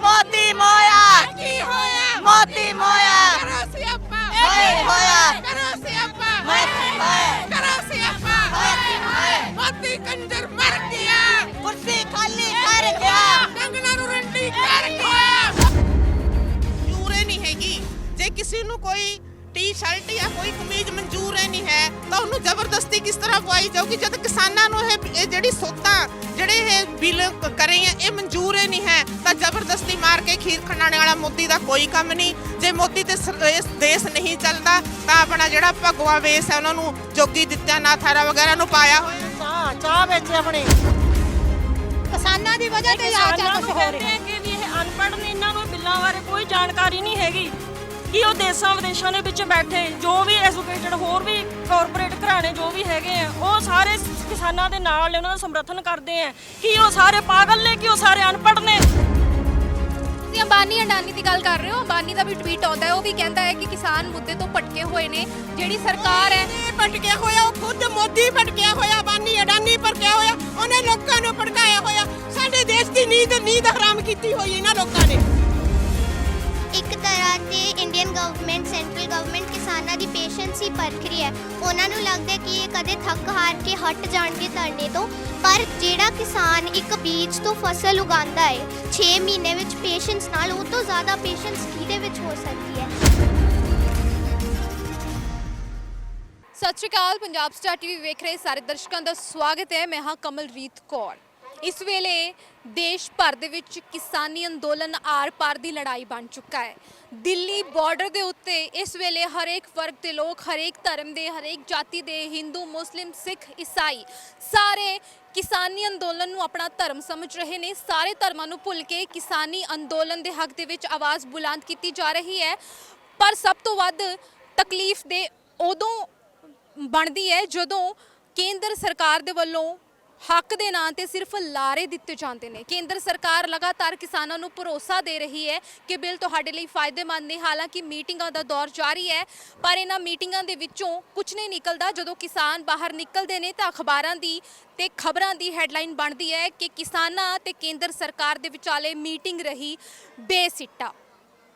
मोती मोया मोती मोया मोती कंजर मर गया, कुर्सी खाली कर गया कंगना ਨੂੰ ਰੰਡੀ ਕਰ ਗਿਆ। ਮਨਜ਼ੂਰ ਹੀ ਨਹੀਂ ਹੈਗੀ। ਜੇ ਕਿਸੇ ਨੂੰ ਕੋਈ ਟੀ-ਸ਼ਰਟ ਜਾਂ ਕੋਈ ਕਮੀਜ਼ ਮਨਜ਼ੂਰ ਹੀ ਨਹੀਂ ਹੈ ਤਾਂ ਉਹਨੂੰ ਜ਼ਬਰਦਸਤੀ ਕਿਸ ਤਰ੍ਹਾਂ ਪਵਾਈ ਜਾਊਗੀ ਜਦ ਕਿਸਾਨਾਂ ਨੂੰ ਇਹ ਜਿਹੜੀ ਸੋਧਾਂ ਜਿਹੜੇ ਇਹ ਬਿੱਲ ਕਰੇ ਆ ਇਹ ਮਨਜ਼ੂਰ ਹੀ ਨਹੀਂ ਹੈ ਤਾਂ ਜ਼ਬਰਦਸਤੀ ਮਾਰ ਕੇ ਖੀਰ ਖੰਡਾਣੇ ਵਾਲਾ ਮੋਦੀ ਦਾ ਕੋਈ ਕੰਮ ਨਹੀਂ। ਜੇ ਮੋਦੀ ਤੇ ਇਸ ਦੇਸ਼ ਨਹੀਂ ਚੱਲਦਾ ਤਾਂ ਆਪਣਾ ਜਿਹੜਾ ਭਗਵਾ ਵੇਸ ਹੈ ਉਹਨਾਂ ਨੂੰ ਜੋਗੀ ਦਿੱਤਿਆ ਨਾ ਥਾਰਾ ਵਗੈਰਾ ਨੂੰ ਪਾਇਆ ਹੋਇਆ ਚਾਹ ਵੇਚੇ ਆਪਣੀ ਕਿਸਾਨਾਂ ਦੀ ਵਜ੍ਹਾ ਤੇ ਆ ਜਾ ਕੁਝ ਹੋ ਰਿਹਾ ਹੈ ਕਿ ਵੀ ਇਹ ਅਨਪੜ੍ਹ ਨੇ, ਇਹਨਾਂ ਨੂੰ ਬਿੱਲਾਂ ਬਾਰੇ ਕੋਈ ਜਾਣਕਾਰੀ ਨਹੀਂ ਹੈਗੀ ਕਿ ਉਹ ਦੇਸ਼ਾਂ ਵਿਦੇਸ਼ਾਂ ਦੇ ਵਿੱਚ ਬੈਠੇ ਜੋ ਵੀ ਐਜੂਕੇਟਡ ਹੋਰ ਵੀ ਕਾਰਪੋਰੇਟ ਘਰਾਣੇ ਜੋ ਵੀ ਹੈਗੇ ਆ ਉਹ ਸਾਰੇ ਕਿਸਾਨਾਂ ਦੇ ਨਾਲ ਨੇ, ਉਹਨਾਂ ਦਾ ਸਮਰਥਨ ਕਰਦੇ ਆ ਕਿ ਉਹ ਸਾਰੇ ਪਾਗਲ ਨੇ, ਕਿ ਉਹ ਸਾਰੇ ਅਨਪੜ੍ਹ ਨੇ। ਤੁਸੀਂ ਅੰਬਾਨੀ ਅਡਾਨੀ ਦੀ ਗੱਲ ਕਰ ਰਹੇ ਹੋ। ਅੰਬਾਨੀ ਦਾ ਵੀ ਟਵੀਟ ਆਉਂਦਾ ਹੈ, ਉਹ ਵੀ ਕਹਿੰਦਾ ਹੈ ਕਿ ਕਿਸਾਨ ਮੁੱਦੇ ਤੋਂ ਭਟਕੇ ਹੋਏ ਨੇ। ਜਿਹੜੀ ਸਰਕਾਰ ਹੈ ਭਟਕਿਆ ਹੋਇਆ, ਉਹ ਖੁਦ ਮੋਦੀ ਭਟਕਿਆ ਹੋਇਆ, ਅੰਬਾਨੀ ਅਡਾਨੀ ਭਟਕਿਆ ਹੋਇਆ, ਉਹਨੇ ਲੋਕਾਂ ਨੂੰ ਭਟਕਾਇਆ ਹੋਇਆ। ਸਾਡੇ ਦੇਸ਼ ਦੀ ਨੀਂਦ ਹਰਾਮ ਕੀਤੀ ਹੋਈ ਇਹਨਾਂ ਲੋਕਾਂ ਨੇ। ਇੱਕ ਤਰ੍ਹਾਂ ਤੇ ਇੰਡੀਅਨ ਗਵਰਨਮੈਂਟ ਸੈਂਟਰਲ ਗਵਰਨਮੈਂਟ ਕਿਸਾਨਾਂ ਦੀ ਪੇਸ਼ੈਂਸ ਹੀ ਪਰਖ ਰਹੀ ਹੈ। ਉਹਨਾਂ ਨੂੰ ਲੱਗਦਾ ਕਿ ਇਹ ਕਦੇ ਥੱਕ ਹਾਰ ਕੇ ਹਟ ਜਾਣਗੇ ਧਰਨੇ ਤੋਂ, ਪਰ ਜਿਹੜਾ ਕਿਸਾਨ ਇੱਕ ਬੀਜ ਤੋਂ ਫਸਲ ਉਗਾਉਂਦਾ ਹੈ 6 ਮਹੀਨੇ ਵਿੱਚ ਪੇਸ਼ੈਂਸ ਨਾਲ, ਉਹ ਤੋਂ ਜ਼ਿਆਦਾ ਪੇਸ਼ੈਂਸ ਕਿਹਦੇ ਵਿੱਚ ਹੋ ਸਕਦੀ ਹੈ। ਸਤਿ ਸ਼੍ਰੀ ਅਕਾਲ। ਪੰਜਾਬ ਸਟਾਰ ਟੀਵੀ ਵੇਖ ਰਹੇ ਸਾਰੇ ਦਰਸ਼ਕਾਂ ਦਾ ਸਵਾਗਤ ਹੈ। ਮੈਂ ਹਾਂ ਕਮਲਰੀਤ ਕੌਰ। ਇਸ ਵੇਲੇ ਦੇਸ਼ ਭਰ ਦੇ ਵਿੱਚ ਕਿਸਾਨੀ ਅੰਦੋਲਨ ਆਰ-ਪਾਰ ਦੀ ਲੜਾਈ ਬਣ ਚੁੱਕਾ ਹੈ। ਦਿੱਲੀ ਬਾਰਡਰ ਦੇ ਉੱਤੇ ਇਸ ਵੇਲੇ ਹਰੇਕ ਵਰਗ ਦੇ ਲੋਕ, ਹਰੇਕ ਧਰਮ ਦੇ, ਹਰੇਕ ਜਾਤੀ ਦੇ, ਹਿੰਦੂ, ਮੁਸਲਿਮ, ਸਿੱਖ, ਈਸਾਈ, ਸਾਰੇ ਕਿਸਾਨੀ ਅੰਦੋਲਨ ਨੂੰ ਆਪਣਾ ਧਰਮ ਸਮਝ ਰਹੇ ਨੇ। ਸਾਰੇ ਧਰਮਾਂ ਨੂੰ ਭੁੱਲ ਕੇ ਕਿਸਾਨੀ ਅੰਦੋਲਨ ਦੇ ਹੱਕ ਦੇ ਵਿੱਚ ਆਵਾਜ਼ ਬੁਲੰਦ ਕੀਤੀ ਜਾ ਰਹੀ ਹੈ। ਪਰ ਸਭ ਤੋਂ ਵੱਧ ਤਕਲੀਫ ਦੇ ਉਦੋਂ ਬਣਦੀ ਹੈ ਜਦੋਂ ਕੇਂਦਰ ਸਰਕਾਰ ਦੇ ਵੱਲੋਂ ਹੱਕ ਦੇ ਨਾਂ ਤੇ ਸਿਰਫ ਲਾਰੇ ਦਿੱਤੇ ਜਾਂਦੇ ਨੇ। ਕੇਂਦਰ ਸਰਕਾਰ ਲਗਾਤਾਰ ਕਿਸਾਨਾਂ ਨੂੰ ਭਰੋਸਾ ਦੇ ਰਹੀ ਹੈ ਕਿ ਬਿੱਲ ਤੁਹਾਡੇ ਲਈ ਫਾਇਦੇਮੰਦ ਨੇ। ਹਾਲਾਂਕਿ ਮੀਟਿੰਗਾਂ ਦਾ ਦੌਰ ਜਾਰੀ ਹੈ, ਪਰ ਇਹਨਾਂ ਮੀਟਿੰਗਾਂ ਦੇ ਵਿੱਚੋਂ ਕੁਝ ਨਹੀਂ ਨਿਕਲਦਾ। ਜਦੋਂ ਕਿਸਾਨ ਬਾਹਰ ਨਿਕਲਦੇ ਨੇ ਤਾਂ ਅਖਬਾਰਾਂ ਦੀ ਤੇ ਖਬਰਾਂ ਦੀ ਹੈਡਲਾਈਨ ਬਣਦੀ ਹੈ ਕਿ ਕਿਸਾਨਾਂ ਤੇ ਕੇਂਦਰ ਸਰਕਾਰ ਦੇ ਵਿਚਾਲੇ ਮੀਟਿੰਗ ਰਹੀ ਬੇਸਿੱਟਾ।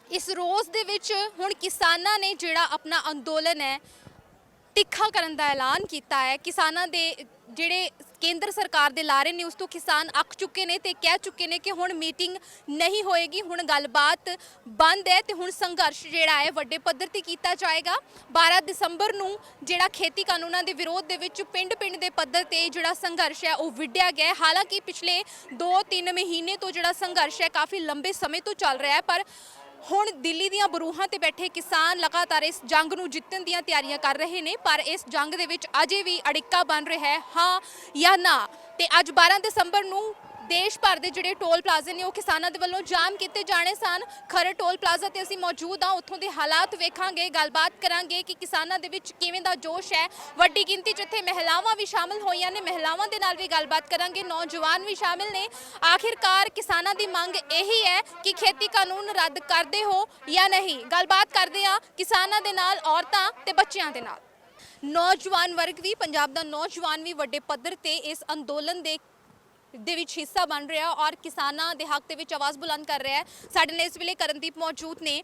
ਇਸ ਰੋਜ਼ ਦੇ ਵਿੱਚ ਹੁਣ ਕਿਸਾਨਾਂ ਨੇ ਜਿਹੜਾ ਆਪਣਾ ਅੰਦੋਲਨ ਹੈ ਤਿੱਖਾ ਕਰਨ ਦਾ ਐਲਾਨ ਕੀਤਾ ਹੈ। ਕਿਸਾਨਾਂ ਦੇ ਜਿਹੜੇ ਕੇਂਦਰ ਸਰਕਾਰ ਦੇ ਲਾਰੇ ਨੇ ਉਸ ਤੋਂ ਕਿਸਾਨ ਅੱਕ ਚੁੱਕੇ ਨੇ ਤੇ ਕਹਿ ਚੁੱਕੇ ਨੇ ਕਿ ਹੁਣ ਮੀਟਿੰਗ ਨਹੀਂ ਹੋਏਗੀ, ਹੁਣ ਗੱਲਬਾਤ ਬੰਦ ਹੈ ਤੇ ਹੁਣ ਸੰਘਰਸ਼ ਜਿਹੜਾ ਹੈ ਵੱਡੇ ਪੱਧਰ ਤੇ ਕੀਤਾ ਜਾਏਗਾ। 12 ਦਸੰਬਰ ਨੂੰ ਜਿਹੜਾ ਖੇਤੀ ਕਾਨੂੰਨਾਂ ਦੇ ਵਿਰੋਧ ਦੇ ਵਿੱਚ ਪਿੰਡ-ਪਿੰਡ ਦੇ ਪੱਧਰ ਤੇ ਜਿਹੜਾ ਸੰਘਰਸ਼ ਹੈ ਉਹ ਵਿੱਢਿਆ ਗਿਆ। ਹਾਲਾਂਕਿ ਪਿਛਲੇ 2-3 ਮਹੀਨੇ ਤੋਂ ਜਿਹੜਾ ਸੰਘਰਸ਼ ਹੈ ਕਾਫੀ ਲੰਬੇ ਸਮੇਂ ਤੋਂ ਚੱਲ ਰਿਹਾ ਹੈ, ਪਰ ਹੁਣ ਦਿੱਲੀ ਦੀਆਂ ਬਰੂਹਾਂ ਤੇ ਬੈਠੇ ਕਿਸਾਨ ਲਗਾਤਾਰ ਇਸ ਜੰਗ ਨੂੰ ਜਿੱਤਣ ਦੀਆਂ ਤਿਆਰੀਆਂ ਕਰ ਰਹੇ ਨੇ। ਪਰ ਇਸ ਜੰਗ ਦੇ ਵਿੱਚ ਅਜੇ ਵੀ ਅੜਿੱਕਾ ਬਣ ਰਿਹਾ ਹੈ, ਹਾਂ ਜਾਂ ਨਾ। ਤੇ ਅੱਜ 12 ਦਸੰਬਰ ਨੂੰ ਦੇਸ਼ ਭਰ ਦੇ ਜਿਹੜੇ ਟੋਲ ਪਲਾਜ਼ੇ ਨੇ ਉਹ ਕਿਸਾਨਾਂ ਦੇ ਵੱਲੋਂ ਜਾਮ ਕੀਤੇ ਜਾਣੇ ਸਨ। ਖਰੜ ਟੋਲ ਪਲਾਜ਼ਾ ਤੇ ਅਸੀਂ ਮੌਜੂਦ ਹਾਂ, ਉੱਥੋਂ ਦੇ ਹਾਲਾਤ ਵੇਖਾਂਗੇ, ਗੱਲਬਾਤ ਕਰਾਂਗੇ ਕਿ ਕਿਸਾਨਾਂ ਦੇ ਵਿੱਚ ਕਿਵੇਂ ਦਾ ਜੋਸ਼ ਹੈ। ਵੱਡੀ ਗਿਣਤੀ 'ਚ ਇੱਥੇ ਮਹਿਲਾਵਾਂ ਵੀ ਸ਼ਾਮਿਲ ਹੋਈਆਂ ਨੇ, ਮਹਿਲਾਵਾਂ ਦੇ ਨਾਲ ਵੀ ਗੱਲਬਾਤ ਕਰਾਂਗੇ। ਨੌਜਵਾਨ ਵੀ ਸ਼ਾਮਿਲ ਨੇ। ਆਖਿਰਕਾਰ ਕਿਸਾਨਾਂ ਦੀ ਮੰਗ ਇਹੀ ਹੈ ਕਿ ਖੇਤੀ ਕਾਨੂੰਨ ਰੱਦ ਕਰਦੇ ਹੋ ਜਾਂ ਨਹੀਂ। ਗੱਲਬਾਤ ਕਰਦੇ ਹਾਂ ਕਿਸਾਨਾਂ ਦੇ ਨਾਲ, ਔਰਤਾਂ ਤੇ ਬੱਚਿਆਂ ਦੇ ਨਾਲ। ਨੌਜਵਾਨ ਵਰਗ ਵੀ, ਪੰਜਾਬ ਦਾ ਨੌਜਵਾਨ ਵੀ ਵੱਡੇ ਪੱਧਰ ਤੇ ਇਸ ਅੰਦੋਲਨ ਦੇ ਵਿੱਚ ਹਿੱਸਾ ਬਣ ਰਿਹਾ ਔਰ ਕਿਸਾਨਾਂ ਦੇ ਹੱਕ ਦੇ ਵਿੱਚ ਆਵਾਜ਼ ਬੁਲੰਦ ਕਰ ਰਿਹਾ ਹੈ। ਸਾਡੇ ਨਾਲ ਇਸ ਵੇਲੇ ਕਰਨਦੀਪ ਮੌਜੂਦ ਨੇ,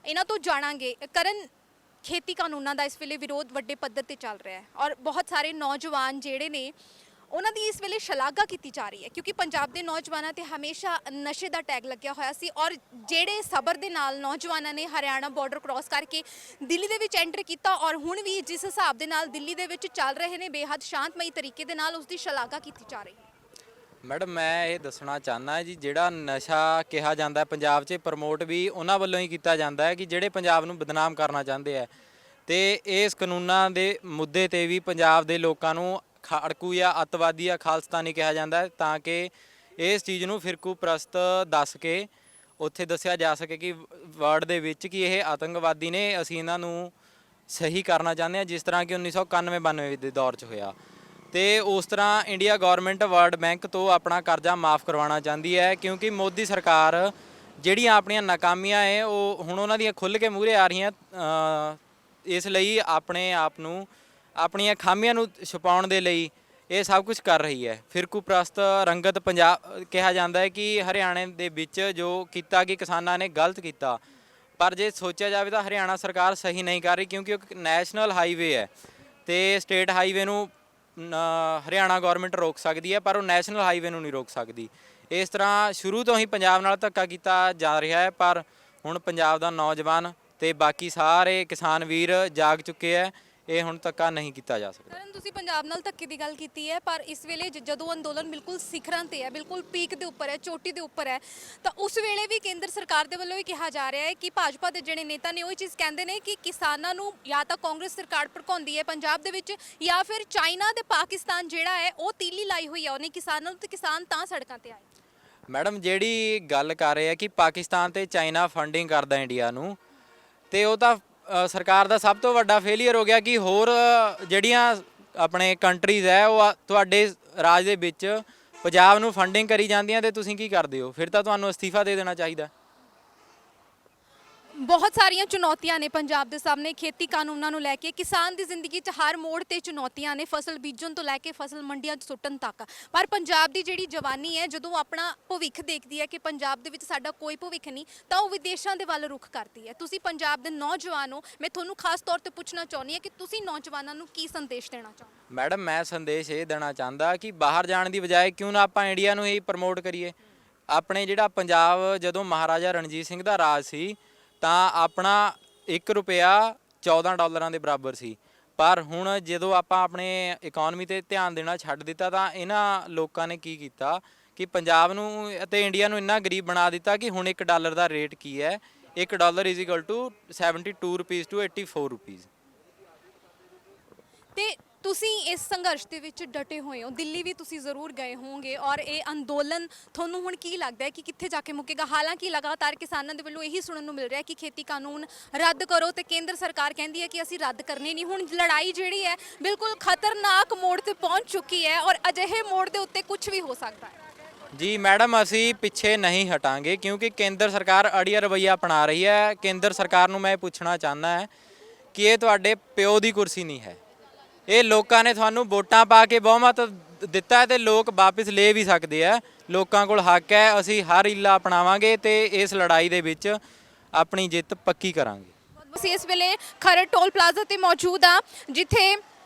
ਇਹਨਾਂ ਤੋਂ ਜਾਣਾਂਗੇ। ਕਰਨ, ਖੇਤੀ ਕਾਨੂੰਨਾਂ ਦਾ ਇਸ ਵੇਲੇ ਵਿਰੋਧ ਵੱਡੇ ਪੱਧਰ ਤੇ ਚੱਲ ਰਿਹਾ ਹੈ ਔਰ ਬਹੁਤ ਸਾਰੇ ਨੌਜਵਾਨ ਜਿਹੜੇ ਨੇ ਉਹਨਾਂ ਦੀ ਇਸ ਵੇਲੇ ਸ਼ਲਾਘਾ ਕੀਤੀ ਜਾ ਰਹੀ ਹੈ, ਕਿਉਂਕਿ ਪੰਜਾਬ ਦੇ ਨੌਜਵਾਨਾਂ ਤੇ ਹਮੇਸ਼ਾ ਨਸ਼ੇ ਦਾ ਟੈਗ ਲੱਗਿਆ ਹੋਇਆ ਸੀ ਔਰ ਜਿਹੜੇ ਸਬਰ ਦੇ ਨਾਲ ਨੌਜਵਾਨਾਂ ਨੇ ਹਰਿਆਣਾ ਬਾਰਡਰ ਕ੍ਰਾਸ ਕਰਕੇ ਦਿੱਲੀ ਦੇ ਵਿੱਚ ਐਂਟਰ ਕੀਤਾ ਔਰ ਹੁਣ ਵੀ ਜਿਸ ਹਿਸਾਬ ਦੇ ਨਾਲ ਦਿੱਲੀ ਦੇ ਵਿੱਚ ਚੱਲ ਰਹੇ ਨੇ ਬੇਹੱਦ ਸ਼ਾਂਤਮਈ ਤਰੀਕੇ ਦੇ ਨਾਲ, ਉਸ ਦੀ ਸ਼ਲਾਘਾ ਕੀਤੀ ਜਾ ਰਹੀ ਹੈ। ਮੈਡਮ, ਮੈਂ ਇਹ ਦੱਸਣਾ ਚਾਹੁੰਦਾ ਜੀ, ਜਿਹੜਾ ਨਸ਼ਾ ਕਿਹਾ ਜਾਂਦਾ ਪੰਜਾਬ 'ਚ ਪ੍ਰਮੋਟ ਵੀ ਉਹਨਾਂ ਵੱਲੋਂ ਹੀ ਕੀਤਾ ਜਾਂਦਾ ਹੈ ਕਿ ਜਿਹੜੇ ਪੰਜਾਬ ਨੂੰ ਬਦਨਾਮ ਕਰਨਾ ਚਾਹੁੰਦੇ ਆ। ਤੇ ਇਸ ਕਾਨੂੰਨਾਂ ਦੇ ਮੁੱਦੇ ਤੇ ਵੀ ਪੰਜਾਬ ਦੇ ਲੋਕਾਂ ਨੂੰ ਖੜਕੂ ਜਾਂ ਅੱਤਵਾਦੀ ਜਾਂ ਖਾਲਸਤਾਨੀ ਕਿਹਾ ਜਾਂਦਾ ਹੈ, ਤਾਂ ਕਿ ਇਸ ਚੀਜ਼ ਨੂੰ ਫਿਰਕੂ ਪ੍ਰਸਤ ਦੱਸ ਕੇ ਉੱਥੇ ਦੱਸਿਆ ਜਾ ਸਕੇ ਕਿ ਵਰਲਡ ਦੇ ਵਿੱਚ ਕਿ ਇਹ ਆਤੰਕਵਾਦੀ ਨੇ, ਅਸੀਂ ਇਹਨਾਂ ਨੂੰ ਸਹੀ ਕਰਨਾ ਚਾਹੁੰਦੇ ਹਾਂ, ਜਿਸ ਤਰ੍ਹਾਂ ਕਿ 1991-92 ਦੇ ਦੌਰ 'ਚ ਹੋਇਆ। ਤੇ ਉਸ ਤਰ੍ਹਾਂ ਇੰਡੀਆ ਗੌਰਮੈਂਟ ਵਰਲਡ ਬੈਂਕ ਤੋਂ ਆਪਣਾ ਕਰਜ਼ਾ ਮਾਫ ਕਰਵਾਉਣਾ ਚਾਹੁੰਦੀ ਹੈ, ਕਿਉਂਕਿ ਮੋਦੀ ਸਰਕਾਰ ਜਿਹੜੀਆਂ ਆਪਣੀਆਂ ਨਾਕਾਮੀਆਂ ਹੈ ਉਹ ਹੁਣ ਉਹਨਾਂ ਦੀਆਂ ਖੁੱਲ੍ਹ ਕੇ ਮੂਹਰੇ ਆ ਰਹੀਆਂ। ਇਸ ਲਈ ਆਪਣੇ ਆਪ ਨੂੰ, ਆਪਣੀਆਂ ਖਾਮੀਆਂ ਨੂੰ ਛੁਪਾਉਣ ਦੇ ਲਈ ਇਹ ਸਭ ਕੁਝ ਕਰ ਰਹੀ ਹੈ। ਫਿਰਕੂ ਪ੍ਰਸਤ ਰੰਗਤ ਪੰਜਾਬ ਕਿਹਾ ਜਾਂਦਾ ਹੈ ਕਿ ਹਰਿਆਣੇ ਦੇ ਵਿੱਚ ਜੋ ਕੀਤਾ ਕਿ ਕਿਸਾਨਾਂ ਨੇ ਗਲਤ ਕੀਤਾ, ਪਰ ਜੇ ਸੋਚਿਆ ਜਾਵੇ ਤਾਂ ਹਰਿਆਣਾ ਸਰਕਾਰ ਸਹੀ ਨਹੀਂ ਕਰ ਰਹੀ, ਕਿਉਂਕਿ ਉਹ ਇੱਕ ਨੈਸ਼ਨਲ ਹਾਈਵੇ ਹੈ ਤੇ ਸਟੇਟ ਹਾਈਵੇ ਨੂੰ ਹਰਿਆਣਾ ਗਵਰਨਮੈਂਟ ਰੋਕ ਸਕਦੀ ਹੈ, ਪਰ ਉਹ ਨੈਸ਼ਨਲ ਹਾਈਵੇ ਨੂੰ ਨਹੀਂ ਰੋਕ ਸਕਦੀ। ਇਸ ਤਰ੍ਹਾਂ ਸ਼ੁਰੂ ਤੋਂ ਹੀ ਪੰਜਾਬ ਨਾਲ ਧੱਕਾ ਕੀਤਾ ਜਾ ਰਿਹਾ ਹੈ, ਪਰ ਹੁਣ ਪੰਜਾਬ ਦਾ ਨੌਜਵਾਨ ਤੇ ਬਾਕੀ ਸਾਰੇ ਕਿਸਾਨ ਵੀਰ ਜਾਗ ਚੁੱਕੇ ਹੈ। ਇਹ ਹੁਣ ਧੱਕਾ ਨਹੀਂ ਕੀਤਾ ਜਾ ਸਕਦਾ। ਕਰਨ ਤੁਸੀਂ ਪੰਜਾਬ ਨਾਲ ਧੱਕੇ ਦੀ ਗੱਲ ਕੀਤੀ ਹੈ, ਪਰ ਇਸ ਵੇਲੇ ਜਦੋਂ ਅੰਦੋਲਨ ਬਿਲਕੁਲ ਸਿਖਰਾਂ ਤੇ ਹੈ, ਬਿਲਕੁਲ ਪੀਕ ਦੇ ਉੱਪਰ ਹੈ, ਚੋਟੀ ਦੇ ਉੱਪਰ ਹੈ, ਤਾਂ ਉਸ ਵੇਲੇ ਵੀ ਕੇਂਦਰ ਸਰਕਾਰ ਦੇ ਵੱਲੋਂ ਇਹ ਕਿਹਾ ਜਾ ਰਿਹਾ ਹੈ ਕਿ ਭਾਜਪਾ ਦੇ ਜਿਹੜੇ ਨੇਤਾ ਨੇ ਉਹ ਇਹ ਚੀਜ਼ ਕਹਿੰਦੇ ਨੇ ਕਿ ਕਿਸਾਨਾਂ ਨੂੰ ਜਾਂ ਤਾਂ ਕਾਂਗਰਸ ਸਰਕਾਰ ਭੜਕਾਉਂਦੀ ਹੈ ਪੰਜਾਬ ਦੇ ਵਿੱਚ, ਜਾਂ ਫਿਰ ਚਾਈਨਾ ਤੇ ਪਾਕਿਸਤਾਨ ਜਿਹੜਾ ਹੈ ਉਹ ਤੀਲੀ ਲਾਈ ਹੋਈ ਹੈ ਉਹਨੇ ਕਿਸਾਨਾਂ ਨੂੰ, ਤੇ ਕਿਸਾਨ ਤਾਂ ਸੜਕਾਂ ਤੇ ਆਏ। ਮੈਡਮ ਜਿਹੜੀ ਗੱਲ ਕਰ ਰਹੇ ਆ ਕਿ ਪਾਕਿਸਤਾਨ ਤੇ ਚਾਈਨਾ ਫੰਡਿੰਗ ਕਰਦਾ ਇੰਡੀਆ ਨੂੰ, ਤੇ ਉਹ ਤਾਂ ਸਰਕਾਰ ਦਾ ਸਭ ਤੋਂ ਵੱਡਾ ਫੇਲੀਅਰ ਹੋ ਗਿਆ ਕਿ ਹੋਰ ਜਿਹੜੀਆਂ ਆਪਣੇ ਕੰਟਰੀਜ਼ ਹੈ ਉਹ ਤੁਹਾਡੇ ਰਾਜ ਦੇ ਵਿੱਚ ਪੰਜਾਬ ਨੂੰ ਫੰਡਿੰਗ ਕਰੀ ਜਾਂਦੀਆਂ ਤੇ ਤੁਸੀਂ ਕੀ ਕਰਦੇ ਹੋ? ਫਿਰ ਤਾਂ ਤੁਹਾਨੂੰ ਅਸਤੀਫਾ ਦੇ ਦੇਣਾ ਚਾਹੀਦਾ। ਬਹੁਤ ਸਾਰੀਆਂ ਚੁਣੌਤੀਆਂ ਨੇ ਪੰਜਾਬ ਦੇ ਸਾਹਮਣੇ ਖੇਤੀ ਕਾਨੂੰਨਾਂ ਨੂੰ ਲੈ ਕੇ। ਕਿਸਾਨ ਦੀ ਜ਼ਿੰਦਗੀ 'ਚ ਹਰ ਮੋੜ ਤੇ ਚੁਣੌਤੀਆਂ ਨੇ, ਫਸਲ ਬੀਜਣ ਤੋਂ ਲੈ ਕੇ ਫਸਲ ਮੰਡੀਆਂ 'ਚ ਸੁੱਟਣ ਤੱਕ। ਪਰ ਪੰਜਾਬ ਦੀ ਜਿਹੜੀ ਜਵਾਨੀ ਹੈ, ਜਦੋਂ ਆਪਣਾ ਭਵਿੱਖ ਦੇਖਦੀ ਹੈ ਕਿ ਪੰਜਾਬ ਦੇ ਵਿੱਚ ਸਾਡਾ ਕੋਈ ਭਵਿੱਖ ਨਹੀਂ, ਤਾਂ ਉਹ ਵਿਦੇਸ਼ਾਂ ਦੇ ਵੱਲ ਰੁਖ ਕਰਦੀ ਹੈ। ਤੁਸੀਂ ਪੰਜਾਬ ਦੇ ਨੌਜਵਾਨ ਹੋ, ਮੈਂ ਤੁਹਾਨੂੰ ਖਾਸ ਤੌਰ ਤੇ ਪੁੱਛਣਾ ਚਾਹੁੰਦੀ ਹਾਂ ਕਿ ਤੁਸੀਂ ਨੌਜਵਾਨਾਂ ਨੂੰ ਕੀ ਸੰਦੇਸ਼ ਦੇਣਾ ਚਾਹੁੰਦੇ? ਮੈਡਮ ਮੈਂ ਸੰਦੇਸ਼ ਇਹ ਦੇਣਾ ਚਾਹੁੰਦਾ ਕਿ ਬਾਹਰ ਜਾਣ ਦੀ ਬਜਾਏ ਕਿਉਂ ਨਾ ਆਪਾਂ ਇੰਡੀਆ ਨੂੰ ਹੀ ਪ੍ਰਮੋਟ ਕਰੀਏ। ਆਪਣੇ ਜਿਹੜਾ ਪੰਜਾਬ ਜਦੋਂ ਮਹਾਰਾਜਾ ਰਣਜੀਤ ਸਿੰਘ ਦਾ ਰਾਜ ਸੀ ਤਾਂ ਆਪਣਾ 1 ਰੁਪਇਆ 14 ਡਾਲਰਾਂ ਦੇ ਬਰਾਬਰ ਸੀ, ਪਰ ਹੁਣ ਜਦੋਂ ਆਪਾਂ ਆਪਣੇ ਇਕਨੋਮੀ ਤੇ ਧਿਆਨ ਦੇਣਾ ਛੱਡ ਦਿੱਤਾ ਤਾਂ ਇਹਨਾਂ ਲੋਕਾਂ ਨੇ ਕੀ ਕੀਤਾ ਕਿ ਪੰਜਾਬ ਨੂੰ ਅਤੇ ਇੰਡੀਆ ਨੂੰ ਇੰਨਾ ਗਰੀਬ ਬਣਾ ਦਿੱਤਾ ਕਿ ਹੁਣ $1 ਦਾ ਰੇਟ ਕੀ ਹੈ, $1 = 72 ਰੁਪੀਸ ਟੂ 84 ਰੁਪੀਸ। ਤੇ ਤੁਸੀਂ ਇਸ ਸੰਘਰਸ਼ ਦੇ ਵਿੱਚ ਡਟੇ ਹੋਏ ਹੋ, ਦਿੱਲੀ ਵੀ ਤੁਸੀਂ ਜ਼ਰੂਰ ਗਏ ਹੋਵੋਗੇ, ਔਰ ਇਹ ਅੰਦੋਲਨ ਤੁਹਾਨੂੰ ਹੁਣ ਕੀ ਲੱਗਦਾ ਹੈ ਕਿ ਕਿੱਥੇ ਜਾ ਕੇ ਮੁੱਕੇਗਾ? ਹਾਲਾਂਕਿ ਲਗਾਤਾਰ ਕਿਸਾਨਾਂ ਦੇ ਵੱਲੋਂ ਇਹੀ ਸੁਣਨ ਨੂੰ ਮਿਲ ਰਿਹਾ ਹੈ ਕਿ ਖੇਤੀ ਕਾਨੂੰਨ ਰੱਦ ਕਰੋ, ਤੇ ਕੇਂਦਰ ਸਰਕਾਰ ਕਹਿੰਦੀ ਹੈ ਕਿ ਅਸੀਂ ਰੱਦ ਕਰਨੇ ਨਹੀਂ। ਹੁਣ ਲੜਾਈ ਜਿਹੜੀ ਹੈ ਬਿਲਕੁਲ ਖਤਰਨਾਕ ਮੋੜ ਤੇ ਪਹੁੰਚ ਚੁੱਕੀ ਹੈ, ਔਰ ਅਜਿਹੇ ਮੋੜ ਦੇ ਉੱਤੇ ਕੁਝ ਵੀ ਹੋ ਸਕਦਾ ਹੈ। ਜੀ ਮੈਡਮ ਅਸੀਂ ਪਿੱਛੇ ਨਹੀਂ ਹਟਾਂਗੇ, ਕਿਉਂਕਿ ਕੇਂਦਰ ਸਰਕਾਰ ਅੜੀਆ ਰਵੱਈਆ ਅਪਣਾ ਰਹੀ ਹੈ। ਕੇਂਦਰ ਸਰਕਾਰ ਨੂੰ ਮੈਂ ਇਹ ਪੁੱਛਣਾ ਚਾਹੁੰਦਾ ਹੈ ਕਿ ਇਹ ਤੁਹਾਡੇ ਪਿਓ ਦੀ ਕੁਰਸੀ ਨਹੀਂ ਹੈ। ਇਹ ਲੋਕਾਂ ਨੇ ਤੁਹਾਨੂੰ ਵੋਟਾਂ ਪਾ ਕੇ ਬਹੁਮਤ ਦਿੱਤਾ ਹੈ ਤੇ ਲੋਕ ਵਾਪਸ ਲੈ ਵੀ ਸਕਦੇ ਆ। ਲੋਕਾਂ ਕੋਲ ਹੱਕ ਹੈ, ਅਸੀਂ ਹਰ ਹੀਲਾ ਅਪਣਾਵਾਂਗੇ ਤੇ ਇਸ ਲੜਾਈ ਦੇ ਵਿੱਚ ਆਪਣੀ ਜਿੱਤ ਪੱਕੀ ਕਰਾਂਗੇ। ਅਸੀਂ ਇਸ ਵੇਲੇ ਖਰੜ ਟੋਲ ਪਲਾਜ਼ਾ ਤੇ ਮੌਜੂਦ ਆ, ਜਿੱਥੇ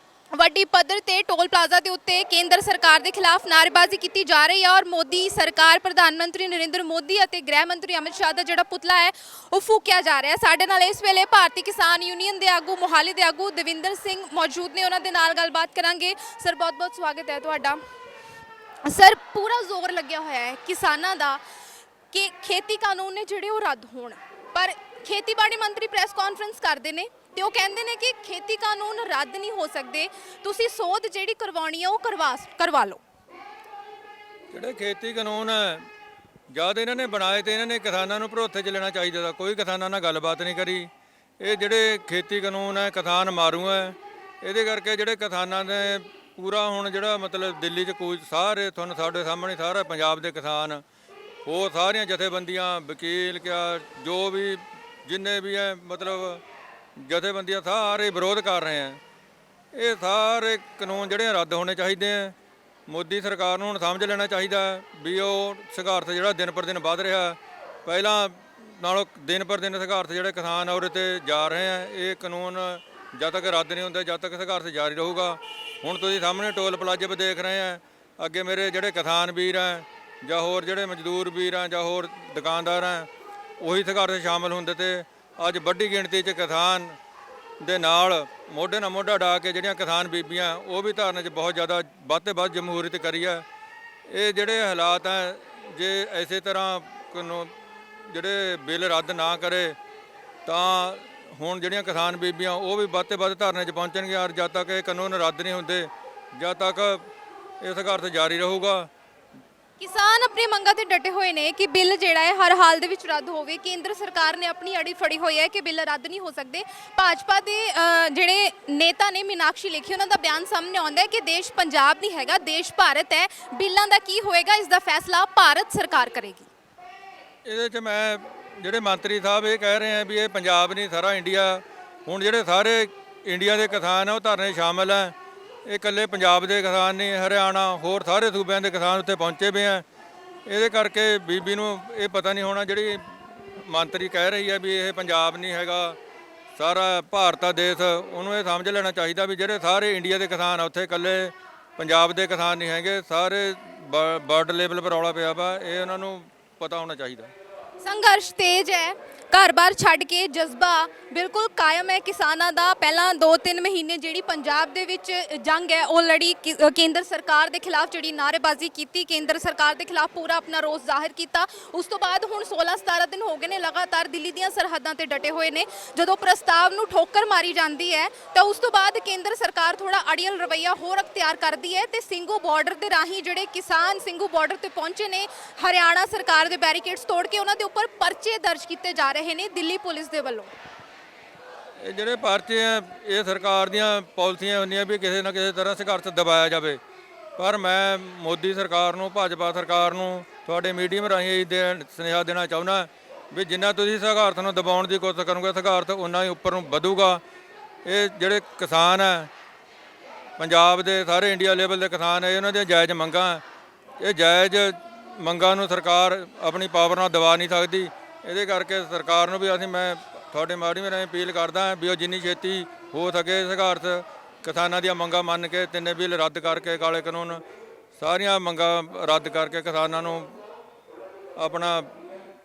ਵੱਡੀ ਪੱਧਰ ਤੇ ਟੋਲ ਪਲਾਜ਼ਾ ਦੇ ਉੱਤੇ ਕੇਂਦਰ ਸਰਕਾਰ ਦੇ ਖਿਲਾਫ ਨਾਅਰੇਬਾਜ਼ੀ ਕੀਤੀ ਜਾ ਰਹੀ ਹੈ, ਔਰ ਮੋਦੀ ਸਰਕਾਰ, ਪ੍ਰਧਾਨ ਮੰਤਰੀ ਨਰਿੰਦਰ ਮੋਦੀ ਅਤੇ ਗ੍ਰਹਿ ਮੰਤਰੀ ਅਮਿਤ ਸ਼ਾਹ ਦਾ ਜਿਹੜਾ ਪੁਤਲਾ ਹੈ ਉਹ ਫੂਕਿਆ ਜਾ ਰਿਹਾ ਹੈ। ਸਾਡੇ ਨਾਲ ਇਸ ਵੇਲੇ ਭਾਰਤੀ ਕਿਸਾਨ ਯੂਨੀਅਨ ਦੇ ਆਗੂ, ਮੋਹਾਲੀ ਦੇ ਆਗੂ ਦਵਿੰਦਰ ਸਿੰਘ ਮੌਜੂਦ ਨੇ, ਉਹਨਾਂ ਦੇ ਨਾਲ ਗੱਲਬਾਤ ਕਰਾਂਗੇ। ਸਰ ਬਹੁਤ ਬਹੁਤ ਸਵਾਗਤ ਹੈ ਤੁਹਾਡਾ। ਸਰ ਪੂਰਾ ਜ਼ੋਰ ਲੱਗਿਆ ਹੋਇਆ ਹੈ ਕਿਸਾਨਾਂ ਦਾ ਕਿ ਖੇਤੀ ਕਾਨੂੰਨ ਨੇ ਜਿਹੜੇ ਉਹ ਰੱਦ ਹੋਣ, ਪਰ ਖੇਤੀਬਾੜੀ ਮੰਤਰੀ ਪ੍ਰੈਸ ਕਾਨਫਰੰਸ ਕਰਦੇ ਨੇ ਤੇ ਉਹ ਕਹਿੰਦੇ ਨੇ ਕਿ ਖੇਤੀ ਕਾਨੂੰਨ ਰੱਦ ਨਹੀਂ ਹੋ ਸਕਦੇ, ਤੁਸੀਂ ਸੋਧ ਜਿਹੜੀ ਕਰਵਾਉਣੀ ਹੈ ਉਹ ਕਰਵਾ ਲਓ। ਜਿਹੜੇ ਖੇਤੀ ਕਾਨੂੰਨ ਹੈ ਜਦ ਇਹਨਾਂ ਨੇ ਬਣਾਏ ਤੇ ਇਹਨਾਂ ਨੇ ਕਿਸਾਨਾਂ ਨੂੰ ਭਰੋਸੇ 'ਚ ਲੈਣਾ ਚਾਹੀਦਾ ਦਾ, ਕੋਈ ਕਿਸਾਨਾਂ ਨਾਲ ਗੱਲਬਾਤ ਨਹੀਂ ਕਰੀ। ਇਹ ਜਿਹੜੇ ਖੇਤੀ ਕਾਨੂੰਨ ਹੈ ਕਿਸਾਨ ਮਾਰੂ ਹੈ, ਇਹਦੇ ਕਰਕੇ ਜਿਹੜੇ ਕਿਸਾਨਾਂ ਦੇ ਪੂਰਾ ਹੁਣ ਜਿਹੜਾ ਮਤਲਬ ਦਿੱਲੀ 'ਚ ਕੋਈ ਸਾਰੇ ਤੁਹਾਨੂੰ ਸਾਡੇ ਸਾਹਮਣੇ ਸਾਰਾ ਪੰਜਾਬ ਦੇ ਕਿਸਾਨ, ਹੋਰ ਸਾਰੀਆਂ ਜਥੇਬੰਦੀਆਂ, ਵਕੀਲ ਕਿਆ ਜੋ ਵੀ ਜਿੰਨੇ ਵੀ ਹੈ ਮਤਲਬ ਜਥੇਬੰਦੀਆਂ ਸਾਰੇ ਵਿਰੋਧ ਕਰ ਰਹੇ ਆ। ਇਹ ਸਾਰੇ ਕਾਨੂੰਨ ਜਿਹੜੇ ਰੱਦ ਹੋਣੇ ਚਾਹੀਦੇ ਆ। ਮੋਦੀ ਸਰਕਾਰ ਨੂੰ ਹੁਣ ਸਮਝ ਲੈਣਾ ਚਾਹੀਦਾ ਵੀ ਉਹ ਸੰਘਰਸ਼ ਜਿਹੜਾ ਦਿਨ ਪਰ ਦਿਨ ਵੱਧ ਰਿਹਾ, ਪਹਿਲਾਂ ਨਾਲੋਂ ਦਿਨ ਪਰ ਦਿਨ ਸੰਘਰਸ਼ ਜਿਹੜੇ ਕਿਸਾਨ ਉਹਦੇ ਤੇ ਜਾ ਰਹੇ ਆ। ਇਹ ਕਾਨੂੰਨ ਜਦ ਤੱਕ ਰੱਦ ਨਹੀਂ ਹੁੰਦੇ ਜਦ ਤੱਕ ਸੰਘਰਸ਼ ਜਾਰੀ ਰਹੂਗਾ। ਹੁਣ ਤੁਸੀਂ ਸਾਹਮਣੇ ਟੋਲ ਪਲਾਜ਼ੇ 'ਤੇ ਦੇਖ ਰਹੇ ਆ, ਅੱਗੇ ਮੇਰੇ ਜਿਹੜੇ ਕਿਸਾਨ ਵੀਰ ਆ ਜਾਂ ਹੋਰ ਜਿਹੜੇ ਮਜ਼ਦੂਰ ਵੀਰ ਆ ਜਾਂ ਹੋਰ ਦੁਕਾਨਦਾਰ ਆ, ਉਹੀ ਸੰਘਰਸ਼ ਸ਼ਾਮਲ ਹੁੰਦੇ ਤੇ ਅੱਜ ਵੱਡੀ ਗਿਣਤੀ 'ਚ ਕਿਸਾਨ ਦੇ ਨਾਲ ਮੋਢੇ ਨਾਲ ਮੋਢਾ ਢਾ ਕੇ ਜਿਹੜੀਆਂ ਕਿਸਾਨ ਬੀਬੀਆਂ ਉਹ ਵੀ ਧਰਨੇ 'ਚ ਬਹੁਤ ਜ਼ਿਆਦਾ ਵੱਧ ਤੋਂ ਵੱਧ ਜਮਹੂਰੀਅਤ ਕਰੀ ਆ। ਇਹ ਜਿਹੜੇ ਹਾਲਾਤ ਆ, ਜੇ ਇਸੇ ਤਰ੍ਹਾਂ ਜਿਹੜੇ ਬਿੱਲ ਰੱਦ ਨਾ ਕਰੇ ਤਾਂ ਹੁਣ ਜਿਹੜੀਆਂ ਕਿਸਾਨ ਬੀਬੀਆਂ ਉਹ ਵੀ ਵੱਧ ਤੋਂ ਵੱਧ ਧਰਨੇ 'ਚ ਪਹੁੰਚਣਗੀਆਂ। ਔਰ ਜਦ ਤੱਕ ਇਹ ਕਾਨੂੰਨ ਰੱਦ ਨਹੀਂ ਹੁੰਦੇ ਜਦ ਤੱਕ ਇਹ ਸੰਘਰਸ਼ ਜਾਰੀ ਰਹੂਗਾ। ਕਿਸਾਨ ਆਪਣੀ ਮੰਗਾਂ ਤੇ ਡਟੇ ਹੋਏ ਨੇ ਕਿ ਬਿੱਲ ਜਿਹੜਾ ਹੈ ਹਰ ਹਾਲ ਦੇ ਵਿੱਚ ਰੱਦ ਹੋਵੇ। ਕੇਂਦਰ ਸਰਕਾਰ ਨੇ ਆਪਣੀ ਅੜੀ ਫੜੀ ਹੋਈ ਹੈ ਕਿ ਬਿੱਲ ਰੱਦ ਨਹੀਂ ਹੋ ਸਕਦੇ। ਭਾਜਪਾ ਦੇ ਜਿਹੜੇ ਨੇਤਾ ਨੇ ਮੀਨਾਕਸ਼ੀ ਲੇਖੀ, ਉਹਨਾਂ ਦਾ ਬਿਆਨ ਸਾਹਮਣੇ ਆਉਂਦਾ ਹੈ ਕਿ ਦੇਸ਼ ਪੰਜਾਬ ਨਹੀਂ ਹੈਗਾ, ਦੇਸ਼ ਭਾਰਤ ਹੈ। ਬਿੱਲਾਂ ਦਾ ਕੀ ਹੋਏਗਾ ਇਸ ਦਾ ਫੈਸਲਾ ਭਾਰਤ ਸਰਕਾਰ ਕਰੇਗੀ। ਇਹਦੇ 'ਚ ਮੈਂ ਜਿਹੜੇ ਮੰਤਰੀ ਸਾਹਿਬ ਇਹ ਕਹਿ ਰਹੇ ਆ ਵੀ ਇਹ ਪੰਜਾਬ ਨਹੀਂ ਸਾਰਾ ਇੰਡੀਆ। ਹੁਣ ਜਿਹੜੇ ਸਾਰੇ ਇੰਡੀਆ ਦੇ ਕਿਸਾਨ ਆ ਉਹ ਧਰਨੇ ਸ਼ਾਮਲ ਆ। ਇਹ ਇਕੱਲੇ ਪੰਜਾਬ ਦੇ ਕਿਸਾਨ ਨਹੀਂ, ਹਰਿਆਣਾ ਹੋਰ ਸਾਰੇ ਸੂਬਿਆਂ ਦੇ ਕਿਸਾਨ ਉੱਥੇ ਪਹੁੰਚੇ ਪਏ ਆ। ਇਹਦੇ ਕਰਕੇ ਬੀਬੀ ਨੂੰ ਇਹ ਪਤਾ ਨਹੀਂ ਹੋਣਾ, ਜਿਹੜੀ ਮੰਤਰੀ ਕਹਿ ਰਹੀ ਹੈ ਵੀ ਇਹ ਪੰਜਾਬ ਨਹੀਂ ਹੈਗਾ, ਸਾਰਾ ਭਾਰਤ ਦਾ ਦੇਸ਼, ਉਹਨੂੰ ਇਹ ਸਮਝ ਲੈਣਾ ਚਾਹੀਦਾ ਵੀ ਜਿਹੜੇ ਸਾਰੇ ਇੰਡੀਆ ਦੇ ਕਿਸਾਨ ਆ ਉੱਥੇ ਇਕੱਲੇ ਪੰਜਾਬ ਦੇ ਕਿਸਾਨ ਨਹੀਂ ਹੈਗੇ, ਸਾਰੇ ਵਰਲਡ ਲੈਵਲ 'ਤੇ ਰੌਲਾ ਪਿਆ ਵਾ। ਇਹ ਉਹਨਾਂ ਨੂੰ ਪਤਾ ਹੋਣਾ ਚਾਹੀਦਾ। ਸੰਘਰਸ਼ ਤੇਜ਼ ਹੈ, ਘਰ-ਬਾਰ ਛੱਡ ਕੇ ਜਜ਼ਬਾ ਬਿਲਕੁਲ ਕਾਇਮ ਹੈ ਕਿਸਾਨਾਂ ਦਾ। ਪਹਿਲਾਂ 2-3 ਮਹੀਨੇ ਜਿਹੜੀ ਪੰਜਾਬ ਦੇ ਵਿੱਚ ਜੰਗ ਹੈ ਉਹ ਲੜੀ, ਕੇਂਦਰ ਸਰਕਾਰ ਦੇ ਖਿਲਾਫ ਜਿਹੜੀ ਨਾਅਰੇਬਾਜ਼ੀ ਕੀਤੀ, ਕੇਂਦਰ ਸਰਕਾਰ ਦੇ ਖਿਲਾਫ ਪੂਰਾ ਆਪਣਾ ਰੋਸ ਜ਼ਾਹਿਰ ਕੀਤਾ। ਉਸ ਤੋਂ ਬਾਅਦ ਹੁਣ 16-17 ਦਿਨ ਹੋ ਗਏ ਨੇ ਲਗਾਤਾਰ ਦਿੱਲੀ ਦੀਆਂ ਸਰਹੱਦਾਂ ਤੇ ਡਟੇ ਹੋਏ ਨੇ। ਜਦੋਂ ਪ੍ਰਸਤਾਵ ਨੂੰ ਠੋਕਰ ਮਾਰੀ ਜਾਂਦੀ ਹੈ ਤਾਂ ਉਸ ਤੋਂ ਬਾਅਦ ਕੇਂਦਰ ਸਰਕਾਰ ਥੋੜਾ ਅੜੀਅਲ ਰਵੱਈਆ ਹੋਰ ਅਖਤਿਆਰ ਕਰਦੀ ਹੈ ਤੇ ਸਿੰਘੂ ਬਾਰਡਰ ਦੇ ਰਾਹੀਂ ਜਿਹੜੇ ਕਿਸਾਨ ਸਿੰਘੂ ਬਾਰਡਰ ਤੇ ਪਹੁੰਚੇ ਨੇ, ਹਰਿਆਣਾ ਸਰਕਾਰ ਦੇ ਬੈਰੀਕੇਡਸ ਤੋੜ ਕੇ ਉਹਨਾਂ ਦੇ ਉੱਪਰ ਪਰਚੇ ਦਰਜ ਕੀਤੇ ਜਾ ਰਹੇ ਨੇ ਦਿੱਲੀ ਪੁਲਿਸ ਦੇ ਵੱਲੋਂ। ਇਹ ਜਿਹੜੇ ਪਰਚੇ ਆ ਇਹ ਸਰਕਾਰ ਦੀਆਂ ਪਾਲਿਸੀਆਂ ਹੁੰਦੀਆਂ ਵੀ ਕਿਸੇ ਨਾ ਕਿਸੇ ਤਰ੍ਹਾਂ ਸੰਘਰਸ਼ ਦਬਾਇਆ ਜਾਵੇ, ਪਰ ਮੈਂ ਮੋਦੀ ਸਰਕਾਰ ਨੂੰ, ਭਾਜਪਾ ਸਰਕਾਰ ਨੂੰ ਤੁਹਾਡੇ ਮੀਡੀਅਮ ਰਾਹੀਂ ਸੁਨੇਹਾ ਦੇਣਾ ਚਾਹੁੰਦਾ ਵੀ ਜਿੰਨਾ ਤੁਸੀਂ ਸੰਘਰਸ਼ ਨੂੰ ਦਬਾਉਣ ਦੀ ਕੋਸ਼ਿਸ਼ ਕਰੋਗੇ ਸੰਘਰਸ਼ ਉਨਾ ਹੀ ਉੱਪਰ ਨੂੰ ਵਧੂਗਾ। ਇਹ ਜਿਹੜੇ ਕਿਸਾਨ ਆ ਪੰਜਾਬ ਦੇ, ਸਾਰੇ ਇੰਡੀਆ ਲੈਵਲ ਦੇ ਕਿਸਾਨ ਹੈ, ਉਹਨਾਂ ਦੀਆਂ ਜਾਇਜ਼ ਮੰਗਾਂ, ਇਹ ਜਾਇਜ਼ ਮੰਗਾਂ ਨੂੰ ਸਰਕਾਰ ਆਪਣੀ ਪਾਵਰ ਨਾਲ ਦਬਾ ਨਹੀਂ ਸਕਦੀ। ਇਹਦੇ ਕਰਕੇ ਸਰਕਾਰ ਨੂੰ ਵੀ ਮੈਂ ਤੁਹਾਡੇ ਮਾਧਿਅਮ ਰਾਹੀਂ ਅਪੀਲ ਕਰਦਾ ਵੀ ਉਹ ਜਿੰਨੀ ਛੇਤੀ ਹੋ ਸਕੇ ਸੰਘਰਸ਼ ਕਿਸਾਨਾਂ ਦੀਆਂ ਮੰਗਾਂ ਮੰਨ ਕੇ 3 ਬਿੱਲ ਰੱਦ ਕਰਕੇ, ਕਾਲੇ ਕਾਨੂੰਨ ਸਾਰੀਆਂ ਮੰਗਾਂ ਰੱਦ ਕਰਕੇ ਕਿਸਾਨਾਂ ਨੂੰ ਆਪਣਾ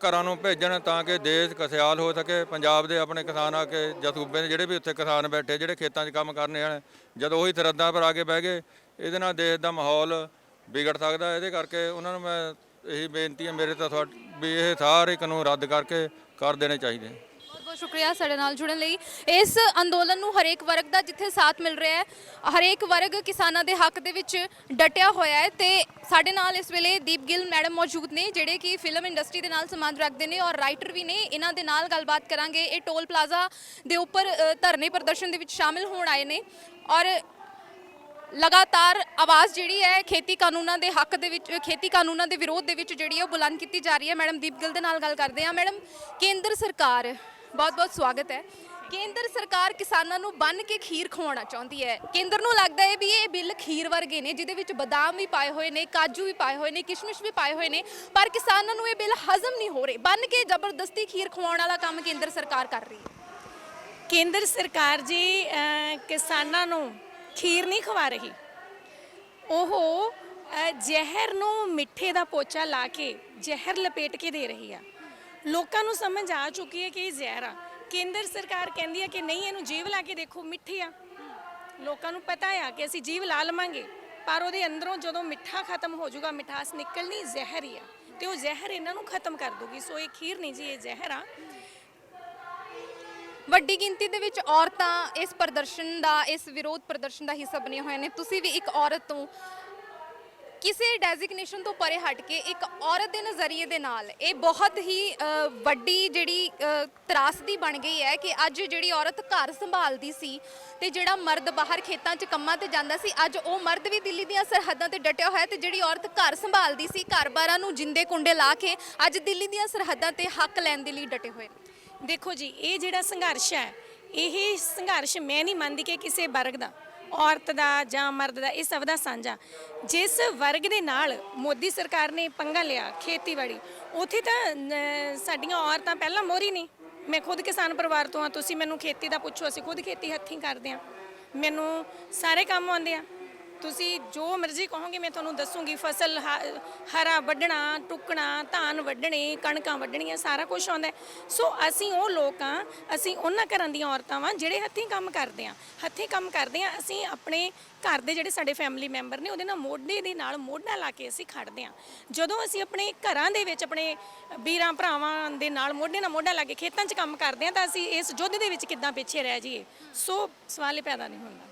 ਘਰਾਂ ਨੂੰ ਭੇਜਣ ਤਾਂ ਕਿ ਦੇਸ਼ ਖੁਸ਼ਹਾਲ ਹੋ ਸਕੇ। ਪੰਜਾਬ ਦੇ ਆਪਣੇ ਕਿਸਾਨ ਆ ਕੇ ਜਾਂ ਸੂਬੇ ਦੇ ਜਿਹੜੇ ਵੀ ਉੱਥੇ ਕਿਸਾਨ ਬੈਠੇ, ਜਿਹੜੇ ਖੇਤਾਂ 'ਚ ਕੰਮ ਕਰਨੇ ਵਾਲੇ, ਜਦੋਂ ਉਹੀ ਸਰਹੱਦਾਂ ਪਰ ਆ ਕੇ ਬਹਿ ਗਏ, ਇਹਦੇ ਨਾਲ ਦੇਸ਼ ਦਾ ਮਾਹੌਲ ਵਿਗੜ ਸਕਦਾ। ਇਹਦੇ ਕਰਕੇ ਉਹਨਾਂ ਨੂੰ ਮੈਂ ਇਹੀ ਬੇਨਤੀ ਹੈ ਮੇਰੇ ਤਾਂ ਵੀ ਇਹ ਸਾਰੇ ਕਾਨੂੰਨ ਰੱਦ ਕਰਕੇ ਕਰ ਦੇਣੇ ਚਾਹੀਦੇ। ਬਹੁਤ ਸ਼ੁਕਰੀਆ ਸਾਡੇ ਨਾਲ ਜੁੜਨ ਲਈ। ਇਸ ਅੰਦੋਲਨ ਨੂੰ ਹਰੇਕ ਵਰਗ ਦਾ ਜਿੱਥੇ ਸਾਥ ਮਿਲ ਰਿਹਾ ਹੈ, ਹਰੇਕ ਵਰਗ ਕਿਸਾਨਾਂ ਦੇ ਹੱਕ ਦੇ ਵਿੱਚ ਡਟਿਆ ਹੋਇਆ ਹੈ ਤੇ ਸਾਡੇ ਨਾਲ ਇਸ ਵੇਲੇ ਦੀਪ ਗਿੱਲ ਮੈਡਮ ਮੌਜੂਦ ਨੇ, ਜਿਹੜੇ ਕਿ ਫਿਲਮ ਇੰਡਸਟਰੀ ਦੇ ਨਾਲ ਸੰਬੰਧ ਰੱਖਦੇ ਨੇ ਔਰ ਰਾਈਟਰ ਵੀ ਨੇ। ਇਹਨਾਂ ਦੇ ਨਾਲ ਗੱਲਬਾਤ ਕਰਾਂਗੇ। ਇਹ ਟੋਲ ਪਲਾਜ਼ਾ ਦੇ ਉੱਪਰ ਧਰਨੇ ਪ੍ਰਦਰਸ਼ਨ ਦੇ ਵਿੱਚ ਸ਼ਾਮਿਲ ਹੋਣ ਆਏ ਨੇ ਔਰ ਲਗਾਤਾਰ ਆਵਾਜ਼ ਜਿਹੜੀ ਹੈ ਖੇਤੀ ਕਾਨੂੰਨਾਂ ਦੇ ਹੱਕ ਦੇ ਵਿੱਚ, ਖੇਤੀ ਕਾਨੂੰਨਾਂ ਦੇ ਵਿਰੋਧ ਦੇ ਵਿੱਚ ਜਿਹੜੀ ਹੈ ਉਹ ਬੁਲੰਦ ਕੀਤੀ ਜਾ ਰਹੀ ਹੈ। ਮੈਡਮ ਦੀਪ ਗਿੱਲ ਦੇ ਨਾਲ ਗੱਲ ਕਰਦੇ ਹਾਂ। ਮੈਡਮ, ਕੇਂਦਰ ਸਰਕਾਰ, ਬਹੁਤ-ਬਹੁਤ ਸਵਾਗਤ ਹੈ। ਕੇਂਦਰ ਸਰਕਾਰ ਕਿਸਾਨਾਂ ਨੂੰ ਬੰਨ ਕੇ ਖੀਰ ਖਵਾਉਣਾ ਚਾਹੁੰਦੀ ਹੈ। ਕੇਂਦਰ ਨੂੰ ਲੱਗਦਾ ਹੈ ਵੀ ਇਹ ਬਿੱਲ ਖੀਰ ਵਰਗੇ ਨੇ, ਜਿਹਦੇ ਵਿੱਚ ਬਦਾਮ ਵੀ ਪਾਏ ਹੋਏ ਨੇ, ਕਾਜੂ ਵੀ ਪਾਏ ਹੋਏ ਨੇ, ਕਿਸ਼ਮਿਸ਼ ਵੀ ਪਾਏ ਹੋਏ ਨੇ, ਪਰ ਕਿਸਾਨਾਂ ਨੂੰ ਇਹ ਬਿੱਲ ਹਜ਼ਮ ਨਹੀਂ ਹੋ ਰਹੇ। ਬੰਨ ਕੇ ਜ਼ਬਰਦਸਤੀ ਖੀਰ ਖਵਾਉਣ ਵਾਲਾ ਕੰਮ ਕੇਂਦਰ ਸਰਕਾਰ ਕਰ ਰਹੀ ਹੈ। ਕੇਂਦਰ ਸਰਕਾਰ ਜੀ ਕਿਸਾਨਾਂ ਨੂੰ ਖੀਰ ਨਹੀਂ ਖਵਾ ਰਹੀ, ਉਹ ਜ਼ਹਿਰ ਨੂੰ ਮਿੱਠੇ ਦਾ ਪੋਚਾ ਲਾ ਕੇ ਜ਼ਹਿਰ ਲਪੇਟ ਕੇ ਦੇ ਰਹੀ ਆ। ਲੋਕਾਂ ਨੂੰ ਸਮਝ ਆ ਚੁੱਕੀ ਹੈ ਕਿ ਇਹ ਜ਼ਹਿਰ ਆ। ਕੇਂਦਰ ਸਰਕਾਰ ਕਹਿੰਦੀ ਹੈ ਕਿ ਨਹੀਂ, ਇਹਨੂੰ ਜੀਭ ਲਾ ਕੇ ਦੇਖੋ, ਮਿੱਠੀ ਆ। ਲੋਕਾਂ ਨੂੰ ਪਤਾ ਆ ਕਿ ਅਸੀਂ ਜੀਭ ਲਾ ਲਵਾਂਗੇ, ਪਰ ਉਹਦੇ ਅੰਦਰੋਂ ਜਦੋਂ ਮਿੱਠਾ ਖਤਮ ਹੋ ਜਾਊਗਾ, ਮਿਠਾਸ ਨਿਕਲਣੀ, ਜ਼ਹਿਰ ਹੀ ਆ ਤੇ ਉਹ ਜ਼ਹਿਰ ਇਹਨਾਂ ਨੂੰ ਖਤਮ ਕਰ ਦੂਗੀ। ਸੋ ਇਹ ਖੀਰ ਨਹੀਂ ਜੀ, ਇਹ ਜ਼ਹਿਰ ਆ। ਵੱਡੀ ਗਿਣਤੀ ਦੇ ਵਿੱਚ ਔਰਤਾਂ ਇਸ ਪ੍ਰਦਰਸ਼ਨ ਦਾ, ਇਸ ਵਿਰੋਧ ਪ੍ਰਦਰਸ਼ਨ ਦਾ ਹਿੱਸਾ ਬਣੀਆਂ ਹੋਈਆਂ ਨੇ। ਤੁਸੀਂ ਵੀ ਇੱਕ ਔਰਤ ਤੋਂ, ਕਿਸੇ ਡੈਜ਼ਿਗਨੇਸ਼ਨ ਤੋਂ ਪਰੇ ਹਟ ਕੇ ਇੱਕ ਔਰਤ ਦੇ ਨਜ਼ਰੀਏ ਦੇ ਨਾਲ ਇਹ ਬਹੁਤ ਹੀ ਵੱਡੀ ਜਿਹੜੀ ਤਰਾਸਦੀ ਬਣ ਗਈ ਹੈ ਕਿ ਅੱਜ ਜਿਹੜੀ ਔਰਤ ਘਰ ਸੰਭਾਲਦੀ ਸੀ ਤੇ ਜਿਹੜਾ ਮਰਦ ਬਾਹਰ ਖੇਤਾਂ 'ਚ ਕੰਮਾਂ ਤੇ ਜਾਂਦਾ ਸੀ, ਅੱਜ ਉਹ ਮਰਦ ਵੀ ਦਿੱਲੀ ਦੀਆਂ ਸਰਹੱਦਾਂ ਤੇ ਡਟਿਆ ਹੋਇਆ ਤੇ ਜਿਹੜੀ ਔਰਤ ਘਰ ਸੰਭਾਲਦੀ ਸੀ, ਘਰ-ਬਾਰਾਂ ਨੂੰ ਜਿੰਦੇ ਕੁੰਡੇ ਲਾ ਕੇ ਅੱਜ ਦਿੱਲੀ ਦੀਆਂ ਸਰਹੱਦਾਂ ਤੇ ਹੱਕ ਲੈਣ ਦੇ ਲਈ ਡਟੇ ਹੋਏ ਨੇ। ਦੇਖੋ ਜੀ, ਇਹ ਜਿਹੜਾ ਸੰਘਰਸ਼ ਹੈ, ਇਹ ਸੰਘਰਸ਼ ਮੈਂ ਨਹੀਂ ਮੰਨਦੀ ਕਿ ਕਿਸੇ ਵਰਗ ਦਾ, ਔਰਤ ਦਾ ਜਾਂ ਮਰਦ ਦਾ, ਇਹ ਸਭ ਦਾ ਸਾਂਝਾ। ਜਿਸ ਵਰਗ ਦੇ ਨਾਲ ਮੋਦੀ ਸਰਕਾਰ ਨੇ ਪੰਗਾ ਲਿਆ, ਖੇਤੀਬਾੜੀ, ਉੱਥੇ ਤਾਂ ਸਾਡੀਆਂ ਔਰਤਾਂ ਪਹਿਲਾਂ ਮੋਹਰੀ ਨਹੀਂ। ਮੈਂ ਖੁਦ ਕਿਸਾਨ ਪਰਿਵਾਰ ਤੋਂ ਹਾਂ, ਤੁਸੀਂ ਮੈਨੂੰ ਖੇਤੀ ਦਾ ਪੁੱਛੋ, ਅਸੀਂ ਖੁਦ ਖੇਤੀ ਹੱਥੀਂ ਕਰਦੇ ਹਾਂ, ਮੈਨੂੰ ਸਾਰੇ ਕੰਮ ਆਉਂਦੇ ਆ। ਤੁਸੀਂ ਜੋ ਮਰਜ਼ੀ ਕਹੋਗੇ ਮੈਂ ਤੁਹਾਨੂੰ ਦੱਸੂਗੀ। ਫਸਲ ਹਰਾ ਵੱਢਣਾ, ਟੁੱਕਣਾ, ਧਾਨ ਵੱਢਣੇ, ਕਣਕਾਂ ਵੱਢਣੀਆਂ, ਸਾਰਾ ਕੁਝ ਆਉਂਦਾ। ਸੋ ਅਸੀਂ ਉਹ ਲੋਕ ਹਾਂ, ਅਸੀਂ ਉਹਨਾਂ ਘਰਾਂ ਦੀਆਂ ਔਰਤਾਂ ਵਾਂ ਜਿਹੜੇ ਹੱਥੀਂ ਕੰਮ ਕਰਦੇ ਹਾਂ। ਹੱਥੀਂ ਕੰਮ ਕਰਦੇ ਹਾਂ ਅਸੀਂ, ਆਪਣੇ ਘਰ ਦੇ ਜਿਹੜੇ ਸਾਡੇ ਫੈਮਿਲੀ ਮੈਂਬਰ ਨੇ ਉਹਦੇ ਨਾਲ ਮੋਢੇ ਦੇ ਨਾਲ ਮੋਢਾ ਲਾ ਕੇ ਅਸੀਂ ਖੜਦੇ ਹਾਂ। ਜਦੋਂ ਅਸੀਂ ਆਪਣੇ ਘਰਾਂ ਦੇ ਵਿੱਚ ਆਪਣੇ ਵੀਰਾਂ ਭਰਾਵਾਂ ਦੇ ਨਾਲ ਮੋਢੇ ਨਾਲ ਮੋਢਾ ਲਾ ਕੇ ਖੇਤਾਂ 'ਚ ਕੰਮ ਕਰਦੇ ਹਾਂ ਤਾਂ ਅਸੀਂ ਇਸ ਯੁੱਧ ਦੇ ਵਿੱਚ ਕਿੱਦਾਂ ਪਿੱਛੇ ਰਹਿ ਜਾਈਏ। ਸੋ ਸਵਾਲ ਹੀ ਪੈਦਾ ਨਹੀਂ ਹੁੰਦਾ।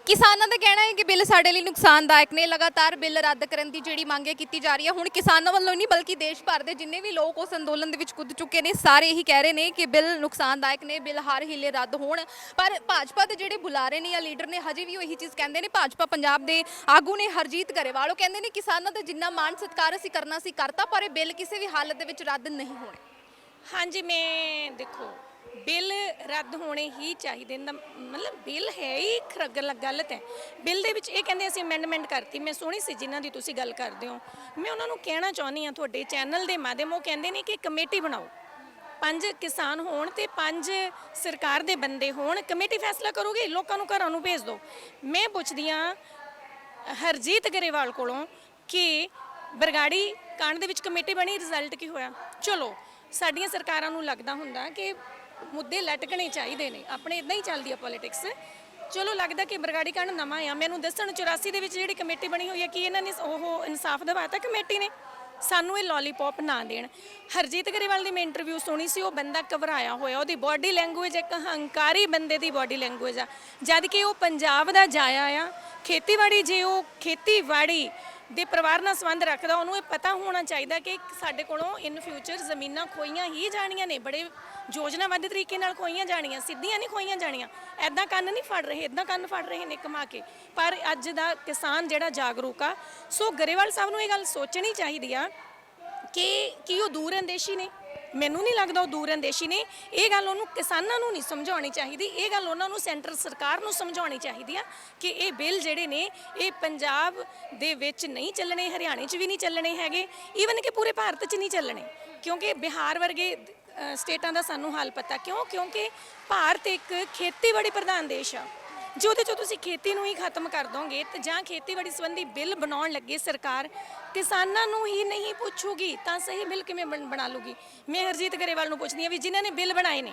ਕਿਸਾਨਾਂ ਦਾ ਕਹਿਣਾ ਹੈ ਕਿ ਬਿੱਲ ਸਾਡੇ ਲਈ ਨੁਕਸਾਨਦਾਇਕ ਨੇ। ਲਗਾਤਾਰ ਬਿੱਲ ਰੱਦ ਕਰਨ ਦੀ ਜਿਹੜੀ ਮੰਗ ਕੀਤੀ ਜਾ ਰਹੀ ਹੈ, ਹੁਣ ਕਿਸਾਨਾਂ ਵੱਲੋਂ ਨਹੀਂ ਬਲਕਿ ਦੇਸ਼ ਭਰ ਦੇ ਜਿੰਨੇ ਵੀ ਲੋਕ ਉਸ ਅੰਦੋਲਨ ਦੇ ਵਿੱਚ ਕੁੱਦ ਚੁੱਕੇ ਨੇ, ਸਾਰੇ ਇਹੀ ਕਹਿ ਰਹੇ ਨੇ ਕਿ ਬਿੱਲ ਨੁਕਸਾਨਦਾਇਕ ਨੇ, ਬਿੱਲ ਹਰ ਹੀਲੇ ਰੱਦ ਹੋਣ। ਪਰ ਭਾਜਪਾ ਦੇ ਜਿਹੜੇ ਬੁਲਾਰੇ ਨੇ ਜਾਂ ਲੀਡਰ ਨੇ ਹਜੇ ਵੀ ਉਹ ਇਹੀ ਚੀਜ਼ ਕਹਿੰਦੇ ਨੇ। ਭਾਜਪਾ ਪੰਜਾਬ ਦੇ ਆਗੂ ਨੇ ਹਰਜੀਤ ਗਰੇਵਾਲ, ਉਹ ਕਹਿੰਦੇ ਨੇ ਕਿਸਾਨਾਂ ਦਾ ਜਿੰਨਾ ਮਾਣ ਸਤਿਕਾਰ ਅਸੀਂ ਕਰਨਾ ਸੀ ਕਰਤਾ, ਪਰ ਇਹ ਬਿੱਲ ਕਿਸੇ ਵੀ ਹਾਲਤ ਦੇ ਵਿੱਚ ਰੱਦ ਨਹੀਂ ਹੋਣੇ। ਹਾਂਜੀ, ਮੈਂ ਦੇਖੋ ਬਿੱਲ ਰੱਦ ਹੋਣੇ ਹੀ ਚਾਹੀਦੇ ਨੇ। ਮਤਲਬ ਬਿੱਲ ਹੈ ਹੀ ਗਲਤ ਹੈ। ਬਿੱਲ ਦੇ ਵਿੱਚ ਇਹ ਕਹਿੰਦੇ ਅਸੀਂ ਅਮੈਂਡਮੈਂਟ ਕਰਤੀ। ਮੈਂ ਸੁਣੀ ਸੀ ਜਿਨ੍ਹਾਂ ਦੀ ਤੁਸੀਂ ਗੱਲ ਕਰਦੇ ਹੋ, ਮੈਂ ਉਹਨਾਂ ਨੂੰ ਕਹਿਣਾ ਚਾਹੁੰਦੀ ਹਾਂ ਤੁਹਾਡੇ ਚੈਨਲ ਦੇ ਮਾਧਿਅਮ, ਉਹ ਕਹਿੰਦੇ ਨੇ ਕਿ ਕਮੇਟੀ ਬਣਾਓ, 5 ਕਿਸਾਨ ਹੋਣ ਤੇ 5 ਸਰਕਾਰ ਦੇ ਬੰਦੇ ਹੋਣ, ਕਮੇਟੀ ਫੈਸਲਾ ਕਰੂਗੀ, ਲੋਕਾਂ ਨੂੰ ਘਰਾਂ ਨੂੰ ਭੇਜ ਦਿਓ। ਮੈਂ ਪੁੱਛਦੀ ਹਾਂ ਹਰਜੀਤ ਗਰੇਵਾਲ ਕੋਲੋਂ ਕਿ ਬਰਗਾੜੀ ਕਾਂਡ ਦੇ ਵਿੱਚ ਕਮੇਟੀ ਬਣੀ, ਰਿਜ਼ਲਟ ਕੀ ਹੋਇਆ? ਚਲੋ ਸਾਡੀਆਂ ਸਰਕਾਰਾਂ ਨੂੰ ਲੱਗਦਾ ਹੁੰਦਾ ਕਿ ਮੁੱਦੇ ਲਟਕਣੇ ਚਾਹੀਦੇ ਨੇ, ਆਪਣੇ ਇਦਾਂ ਹੀ ਚੱਲਦੀ ਆ ਪੋਲਿਟਿਕਸ। ਚਲੋ ਲੱਗਦਾ ਕਿ ਬਰਗਾੜੀ ਕਾਂਡ ਨਵਾਂ ਆ, ਮੈਨੂੰ ਦੱਸਣ 84 ਦੇ ਵਿੱਚ ਜਿਹੜੀ ਕਮੇਟੀ ਬਣੀ ਹੋਈ ਹੈ ਕਿ ਇਹਨਾਂ ਨੇ ਉਹ ਇਨਸਾਫ ਦਿਵਾਤਾ ਕਮੇਟੀ ਨੇ? ਸਾਨੂੰ ਇਹ ਲੋਲੀਪੌਪ ਨਾ ਦੇਣ। ਹਰਜੀਤ ਗਰੇਵਾਲ ਦੀ ਮੈਂ ਇੰਟਰਵਿਊ ਸੁਣੀ ਸੀ, ਉਹ ਬੰਦਾ ਘਬਰਾਇਆ ਹੋਇਆ, ਉਹਦੀ ਬਾਡੀ ਲੈਂਗੁਏਜ ਇੱਕ ਹੰਕਾਰੀ ਬੰਦੇ ਦੀ ਬਾਡੀ ਲੈਂਗੁਏਜ ਆ, ਜਦ ਕਿ ਉਹ ਪੰਜਾਬ ਦਾ ਜਾਇਆ ਆ। ਖੇਤੀਬਾੜੀ, ਜੇ ਉਹ ਖੇਤੀਬਾੜੀ ਦੇ ਪਰਿਵਾਰ ਨਾਲ ਸੰਬੰਧ ਰੱਖਦਾ, ਉਹਨੂੰ ਇਹ ਪਤਾ ਹੋਣਾ ਚਾਹੀਦਾ ਕਿ ਸਾਡੇ ਕੋਲੋਂ ਇਨ ਫਿਊਚਰ ਜ਼ਮੀਨਾਂ ਖੋਈਆਂ ਹੀ ਜਾਣੀਆਂ ਨੇ, ਬੜੇ ਯੋਜਨਾਬੱਧ ਤਰੀਕੇ ਨਾਲ ਖੋਈਆਂ ਜਾਣੀਆਂ, ਸਿੱਧੀਆਂ ਨਹੀਂ ਖੋਈਆਂ ਜਾਣੀਆਂ। ਐਦਾਂ ਕੰਨ ਨਹੀਂ ਫੜ ਰਹੇ, ਐਦਾਂ ਕੰਨ ਫੜ ਰਹੇ ਨੇ ਕਮਾ ਕੇ। ਪਰ ਅੱਜ ਦਾ ਕਿਸਾਨ ਜਿਹੜਾ ਜਾਗਰੂਕ ਆ, ਸੋ ਗਰੇਵਾਲ ਸਾਹਿਬ ਨੂੰ ਇਹ ਗੱਲ ਸੋਚਣੀ ਚਾਹੀਦੀ ਆ ਕਿ ਉਹ ਦੂਰ ਅੰਦੇਸ਼ੀ ਨੇ। ਮੈਨੂੰ ਨਹੀਂ ਲੱਗਦਾ ਉਹ ਦੂਰ ਅੰਦੇਸ਼ੀ ਨੇ। ਇਹ ਗੱਲ ਉਹਨੂੰ ਕਿਸਾਨਾਂ ਨੂੰ ਨਹੀਂ ਸਮਝਾਉਣੀ ਚਾਹੀਦੀ, ਇਹ ਗੱਲ ਉਹਨਾਂ ਨੂੰ ਸੈਂਟਰ ਸਰਕਾਰ ਨੂੰ ਸਮਝਾਉਣੀ ਚਾਹੀਦੀ ਆ ਕਿ ਇਹ ਬਿੱਲ ਜਿਹੜੇ ਨੇ ਇਹ ਪੰਜਾਬ ਦੇ ਵਿੱਚ ਨਹੀਂ ਚੱਲਣੇ, ਹਰਿਆਣੇ 'ਚ ਵੀ ਨਹੀਂ ਚੱਲਣੇ ਹੈਗੇ, ਈਵਨ ਕਿ ਪੂਰੇ ਭਾਰਤ 'ਚ ਨਹੀਂ ਚੱਲਣੇ। ਕਿਉਂਕਿ ਬਿਹਾਰ ਵਰਗੇ ਸਟੇਟਾਂ ਦਾ ਸਾਨੂੰ ਹਾਲ ਪਤਾ ਕਿਉਂ? ਕਿਉਂਕਿ ਭਾਰਤ ਇੱਕ ਖੇਤੀਬਾੜੀ ਪ੍ਰਧਾਨ ਦੇਸ਼ ਆ। ਜੇ ਉਹਦੇ 'ਚੋਂ ਤੁਸੀਂ ਖੇਤੀ ਨੂੰ ਹੀ ਖਤਮ ਕਰ ਦੋਗੇ ਤੇ ਜਾਂ ਖੇਤੀਬਾੜੀ ਸੰਬੰਧੀ ਬਿੱਲ ਬਣਾਉਣ ਲੱਗੇ ਸਰਕਾਰ ਕਿਸਾਨਾਂ ਨੂੰ ਹੀ ਨਹੀਂ ਪੁੱਛੂਗੀ ਤਾਂ ਸਹੀ ਬਿੱਲ ਕਿਵੇਂ ਬਣਾ ਲੂਗੀ? ਮੈਂ ਹਰਜੀਤ ਗਰੇਵਾਲ ਨੂੰ ਪੁੱਛਦੀ ਹਾਂ ਵੀ ਜਿਨ੍ਹਾਂ ਨੇ ਬਿੱਲ ਬਣਾਏ ਨੇ,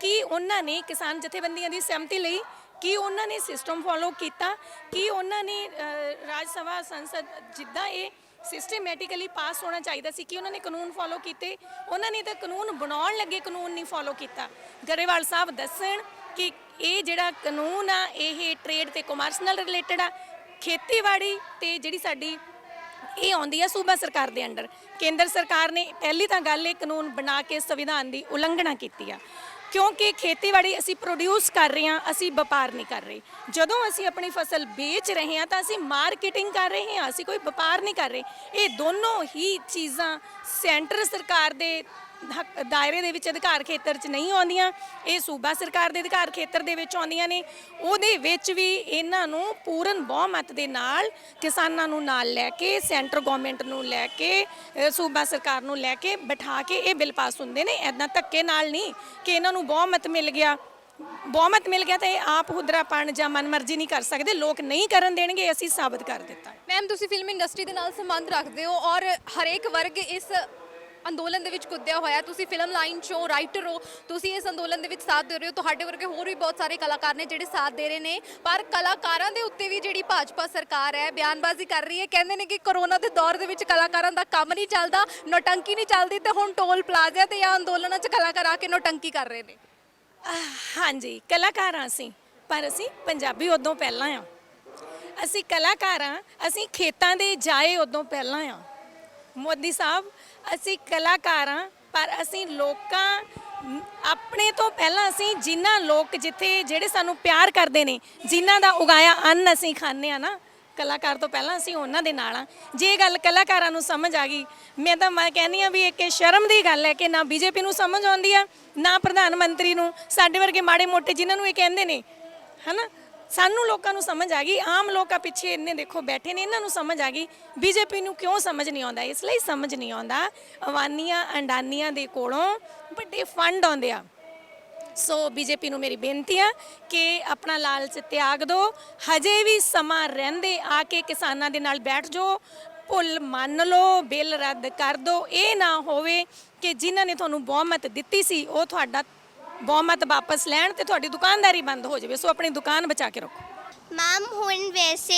ਕੀ ਉਹਨਾਂ ਨੇ ਕਿਸਾਨ ਜਥੇਬੰਦੀਆਂ ਦੀ ਸਹਿਮਤੀ ਲਈ? ਕੀ ਉਹਨਾਂ ਨੇ ਸਿਸਟਮ ਫੋਲੋ ਕੀਤਾ? ਕੀ ਉਹਨਾਂ ਨੇ ਰਾਜ ਸਭਾ ਸੰਸਦ ਜਿੱਦਾਂ ਇਹ ਸਿਸਟਮੈਟਿਕਲੀ ਪਾਸ ਹੋਣਾ ਚਾਹੀਦਾ ਸੀ ਕਿ ਉਹਨਾਂ ਨੇ ਕਾਨੂੰਨ ਫੋਲੋ ਕੀਤੇ? ਉਹਨਾਂ ਨੇ ਤਾਂ ਕਾਨੂੰਨ ਬਣਾਉਣ ਲੱਗੇ ਕਾਨੂੰਨ ਨਹੀਂ ਫੋਲੋ ਕੀਤਾ। ਗਰੇਵਾਲ ਸਾਹਿਬ ਦੱਸਣ ਕਿ ਇਹ ਜਿਹੜਾ ਕਾਨੂੰਨ ਆ ਇਹ ਟ੍ਰੇਡ ਤੇ ਕਮਰਸ ਨਾਲ ਰਿਲੇਟਡ ਆ, ਖੇਤੀਬਾੜੀ ਤੇ ਜਿਹੜੀ ਸਾਡੀ ਇਹ ਆਉਂਦੀ ਆ ਸੂਬਾ ਸਰਕਾਰ ਦੇ ਅੰਡਰ। ਕੇਂਦਰ ਸਰਕਾਰ ਨੇ ਪਹਿਲੀ ਤਾਂ ਗੱਲ ਇਹ ਕਾਨੂੰਨ ਬਣਾ ਕੇ ਸੰਵਿਧਾਨ ਦੀ ਉਲੰਘਣਾ ਕੀਤੀ ਆ, ਕਿਉਂਕਿ ਖੇਤੀਬਾੜੀ ਅਸੀਂ ਪ੍ਰੋਡਿਊਸ ਕਰ ਰਹੇ ਹਾਂ, ਅਸੀਂ ਵਪਾਰ ਨਹੀਂ ਕਰ ਰਹੇ। ਜਦੋਂ ਅਸੀਂ ਆਪਣੀ ਫਸਲ ਵੇਚ ਰਹੇ ਹਾਂ ਤਾਂ ਅਸੀਂ ਮਾਰਕੀਟਿੰਗ ਕਰ ਰਹੇ ਹਾਂ, ਅਸੀਂ ਕੋਈ ਵਪਾਰ ਨਹੀਂ ਕਰ ਰਹੇ। ਇਹ ਦੋਨੋਂ ਹੀ ਚੀਜ਼ਾਂ ਸੈਂਟਰ ਸਰਕਾਰ ਦੇ ਦਾਇਰੇ ਦੇ ਵਿੱਚ ਅਧਿਕਾਰ ਖੇਤਰ 'ਚ ਨਹੀਂ ਆਉਂਦੀਆਂ, ਇਹ ਸੂਬਾ ਸਰਕਾਰ ਦੇ ਅਧਿਕਾਰ ਖੇਤਰ ਦੇ ਵਿੱਚ ਆਉਂਦੀਆਂ ਨੇ। ਉਹਦੇ ਵਿੱਚ ਵੀ ਇਹਨਾਂ ਨੂੰ ਪੂਰਨ ਬਹੁਮਤ ਦੇ ਨਾਲ ਕਿਸਾਨਾਂ ਨੂੰ ਨਾਲ ਲੈ ਕੇ, ਸੈਂਟਰ ਗਵਰਨਮੈਂਟ ਨੂੰ ਲੈ ਕੇ, ਸੂਬਾ ਸਰਕਾਰ ਨੂੰ ਲੈ ਕੇ ਬਿਠਾ ਕੇ ਇਹ ਬਿੱਲ ਪਾਸ ਹੁੰਦੇ ਨੇ। ਇੱਦਾਂ ਧੱਕੇ ਨਾਲ ਨਹੀਂ ਕਿ ਇਹਨਾਂ ਨੂੰ ਬਹੁਮਤ ਮਿਲ ਗਿਆ ਤਾਂ ਇਹ ਆਪ ਹੁਦਰਾਪਣ ਜਾਂ ਮਨਮਰਜ਼ੀ ਨਹੀਂ ਕਰ ਸਕਦੇ, ਲੋਕ ਨਹੀਂ ਕਰਨ ਦੇਣਗੇ, ਅਸੀਂ ਸਾਬਤ ਕਰ ਦਿੱਤਾ। ਮੈਮ ਤੁਸੀਂ ਫਿਲਮ ਇੰਡਸਟਰੀ ਦੇ ਨਾਲ ਸੰਬੰਧ ਰੱਖਦੇ ਹੋ ਔਰ ਹਰੇਕ ਵਰਗ ਇਸ ਅੰਦੋਲਨ ਦੇ ਵਿੱਚ ਕੁੱਦਿਆ ਹੋਇਆ। ਤੁਸੀਂ ਫਿਲਮ ਲਾਈਨ 'ਚੋਂ ਰਾਈਟਰ ਹੋ, ਤੁਸੀਂ ਇਸ ਅੰਦੋਲਨ ਦੇ ਵਿੱਚ ਸਾਥ ਦੇ ਰਹੇ ਹੋ, ਤੁਹਾਡੇ ਵਰਗੇ ਹੋਰ ਵੀ ਬਹੁਤ ਸਾਰੇ ਕਲਾਕਾਰ ਨੇ ਜਿਹੜੇ ਸਾਥ ਦੇ ਰਹੇ ਨੇ। ਪਰ ਕਲਾਕਾਰਾਂ ਦੇ ਉੱਤੇ ਵੀ ਜਿਹੜੀ ਭਾਜਪਾ ਸਰਕਾਰ ਹੈ ਬਿਆਨਬਾਜ਼ੀ ਕਰ ਰਹੀ ਹੈ, ਕਹਿੰਦੇ ਨੇ ਕਿ ਕਰੋਨਾ ਦੇ ਦੌਰ ਦੇ ਵਿੱਚ ਕਲਾਕਾਰਾਂ ਦਾ ਕੰਮ ਨਹੀਂ ਚੱਲਦਾ, ਨੌਟੰਕੀ ਨਹੀਂ ਚੱਲਦੀ ਤੇ ਹੁਣ ਟੋਲ ਪਲਾਜ਼ਾ ਤੇ ਜਾਂ ਅੰਦੋਲਨਾਂ 'ਚ ਕਲਾਕਾਰ ਆ ਕੇ ਨੌਟੰਕੀ ਕਰ ਰਹੇ ਨੇ। ਹਾਂਜੀ, ਕਲਾਕਾਰ ਹਾਂ ਅਸੀਂ, ਪਰ ਅਸੀਂ ਪੰਜਾਬੀ ਉਦੋਂ ਪਹਿਲਾਂ ਆ। ਅਸੀਂ ਕਲਾਕਾਰ ਹਾਂ, ਅਸੀਂ ਖੇਤਾਂ ਦੇ ਜਾਏ ਉਦੋਂ ਪਹਿਲਾਂ ਆ। ਮੋਦੀ ਸਾਹਿਬ, ਅਸੀਂ ਕਲਾਕਾਰ ਹਾਂ ਪਰ ਅਸੀਂ ਲੋਕਾਂ ਆਪਣੇ ਤੋਂ ਪਹਿਲਾਂ, ਅਸੀਂ ਜਿਨ੍ਹਾਂ ਲੋਕ ਜਿੱਥੇ ਜਿਹੜੇ ਸਾਨੂੰ ਪਿਆਰ ਕਰਦੇ ਨੇ, ਜਿਨ੍ਹਾਂ ਦਾ ਉਗਾਇਆ ਅੰਨ ਅਸੀਂ ਖਾਂਦੇ ਆ ਨਾ, ਕਲਾਕਾਰ ਤੋਂ ਪਹਿਲਾਂ ਅਸੀਂ ਉਹਨਾਂ ਦੇ ਨਾਲ ਆ। ਜੇ ਇਹ ਗੱਲ ਕਲਾਕਾਰਾਂ ਨੂੰ ਸਮਝ ਆ ਗਈ, ਮੈਂ ਕਹਿੰਦੀ ਆ ਵੀ ਇੱਕ ਸ਼ਰਮ ਦੀ ਗੱਲ ਹੈ ਕਿ ਨਾ ਬੀਜੇਪੀ ਨੂੰ ਸਮਝ ਆਉਂਦੀ ਆ, ਨਾ ਪ੍ਰਧਾਨ ਮੰਤਰੀ ਨੂੰ। ਸਾਡੇ ਵਰਗੇ ਮਾੜੇ ਮੋਟੇ ਜਿਨ੍ਹਾਂ ਨੂੰ ਇਹ ਕਹਿੰਦੇ ਨੇ ਹਨਾ, ਸਾਨੂੰ ਲੋਕਾਂ ਨੂੰ ਸਮਝ ਆ ਗਈ। ਆਮ ਲੋਕਾਂ ਪਿੱਛੇ ਇੰਨੇ ਦੇਖੋ ਬੈਠੇ ਨੇ, ਇਹਨਾਂ ਨੂੰ ਸਮਝ ਆ ਗਈ। ਬੀਜੇਪੀ ਨੂੰ ਕਿਉਂ ਸਮਝ ਨਹੀਂ ਆਉਂਦਾ? ਇਸ ਲਈ ਸਮਝ ਨਹੀਂ ਆਉਂਦਾ, ਅਵਾਨੀਆਂ ਅੰਡਾਨੀਆਂ ਦੇ ਕੋਲੋਂ ਵੱਡੇ ਫੰਡ ਆਉਂਦੇ ਆ। ਸੋ ਬੀਜੇਪੀ ਨੂੰ ਮੇਰੀ ਬੇਨਤੀ ਆ ਕਿ ਆਪਣਾ ਲਾਲਚ ਤਿਆਗ ਦਿਓ, ਹਜੇ ਵੀ ਸਮਾਂ ਰਹਿੰਦੇ ਆ ਕੇ ਕਿਸਾਨਾਂ ਦੇ ਨਾਲ ਬੈਠ ਜਾਓ, ਭੁੱਲ ਮੰਨ ਲਓ, ਬਿੱਲ ਰੱਦ ਕਰ ਦਿਓ। ਇਹ ਨਾ ਹੋਵੇ ਕਿ ਜਿਨ੍ਹਾਂ ਨੇ ਤੁਹਾਨੂੰ ਬਹੁਮਤ ਦਿੱਤੀ ਸੀ ਉਹ ਤੁਹਾਡਾ ਬਹੁਮਤ ਵਾਪਸ ਲੈਣ ਤੇ ਤੁਹਾਡੀ ਦੁਕਾਨਦਾਰੀ ਬੰਦ ਹੋ ਜਾਵੇ। ਸੋ ਆਪਣੀ ਦੁਕਾਨ ਬਚਾ ਕੇ ਰੱਖੋ। ਮੈਮ ਹੁਣ ਵੈਸੇ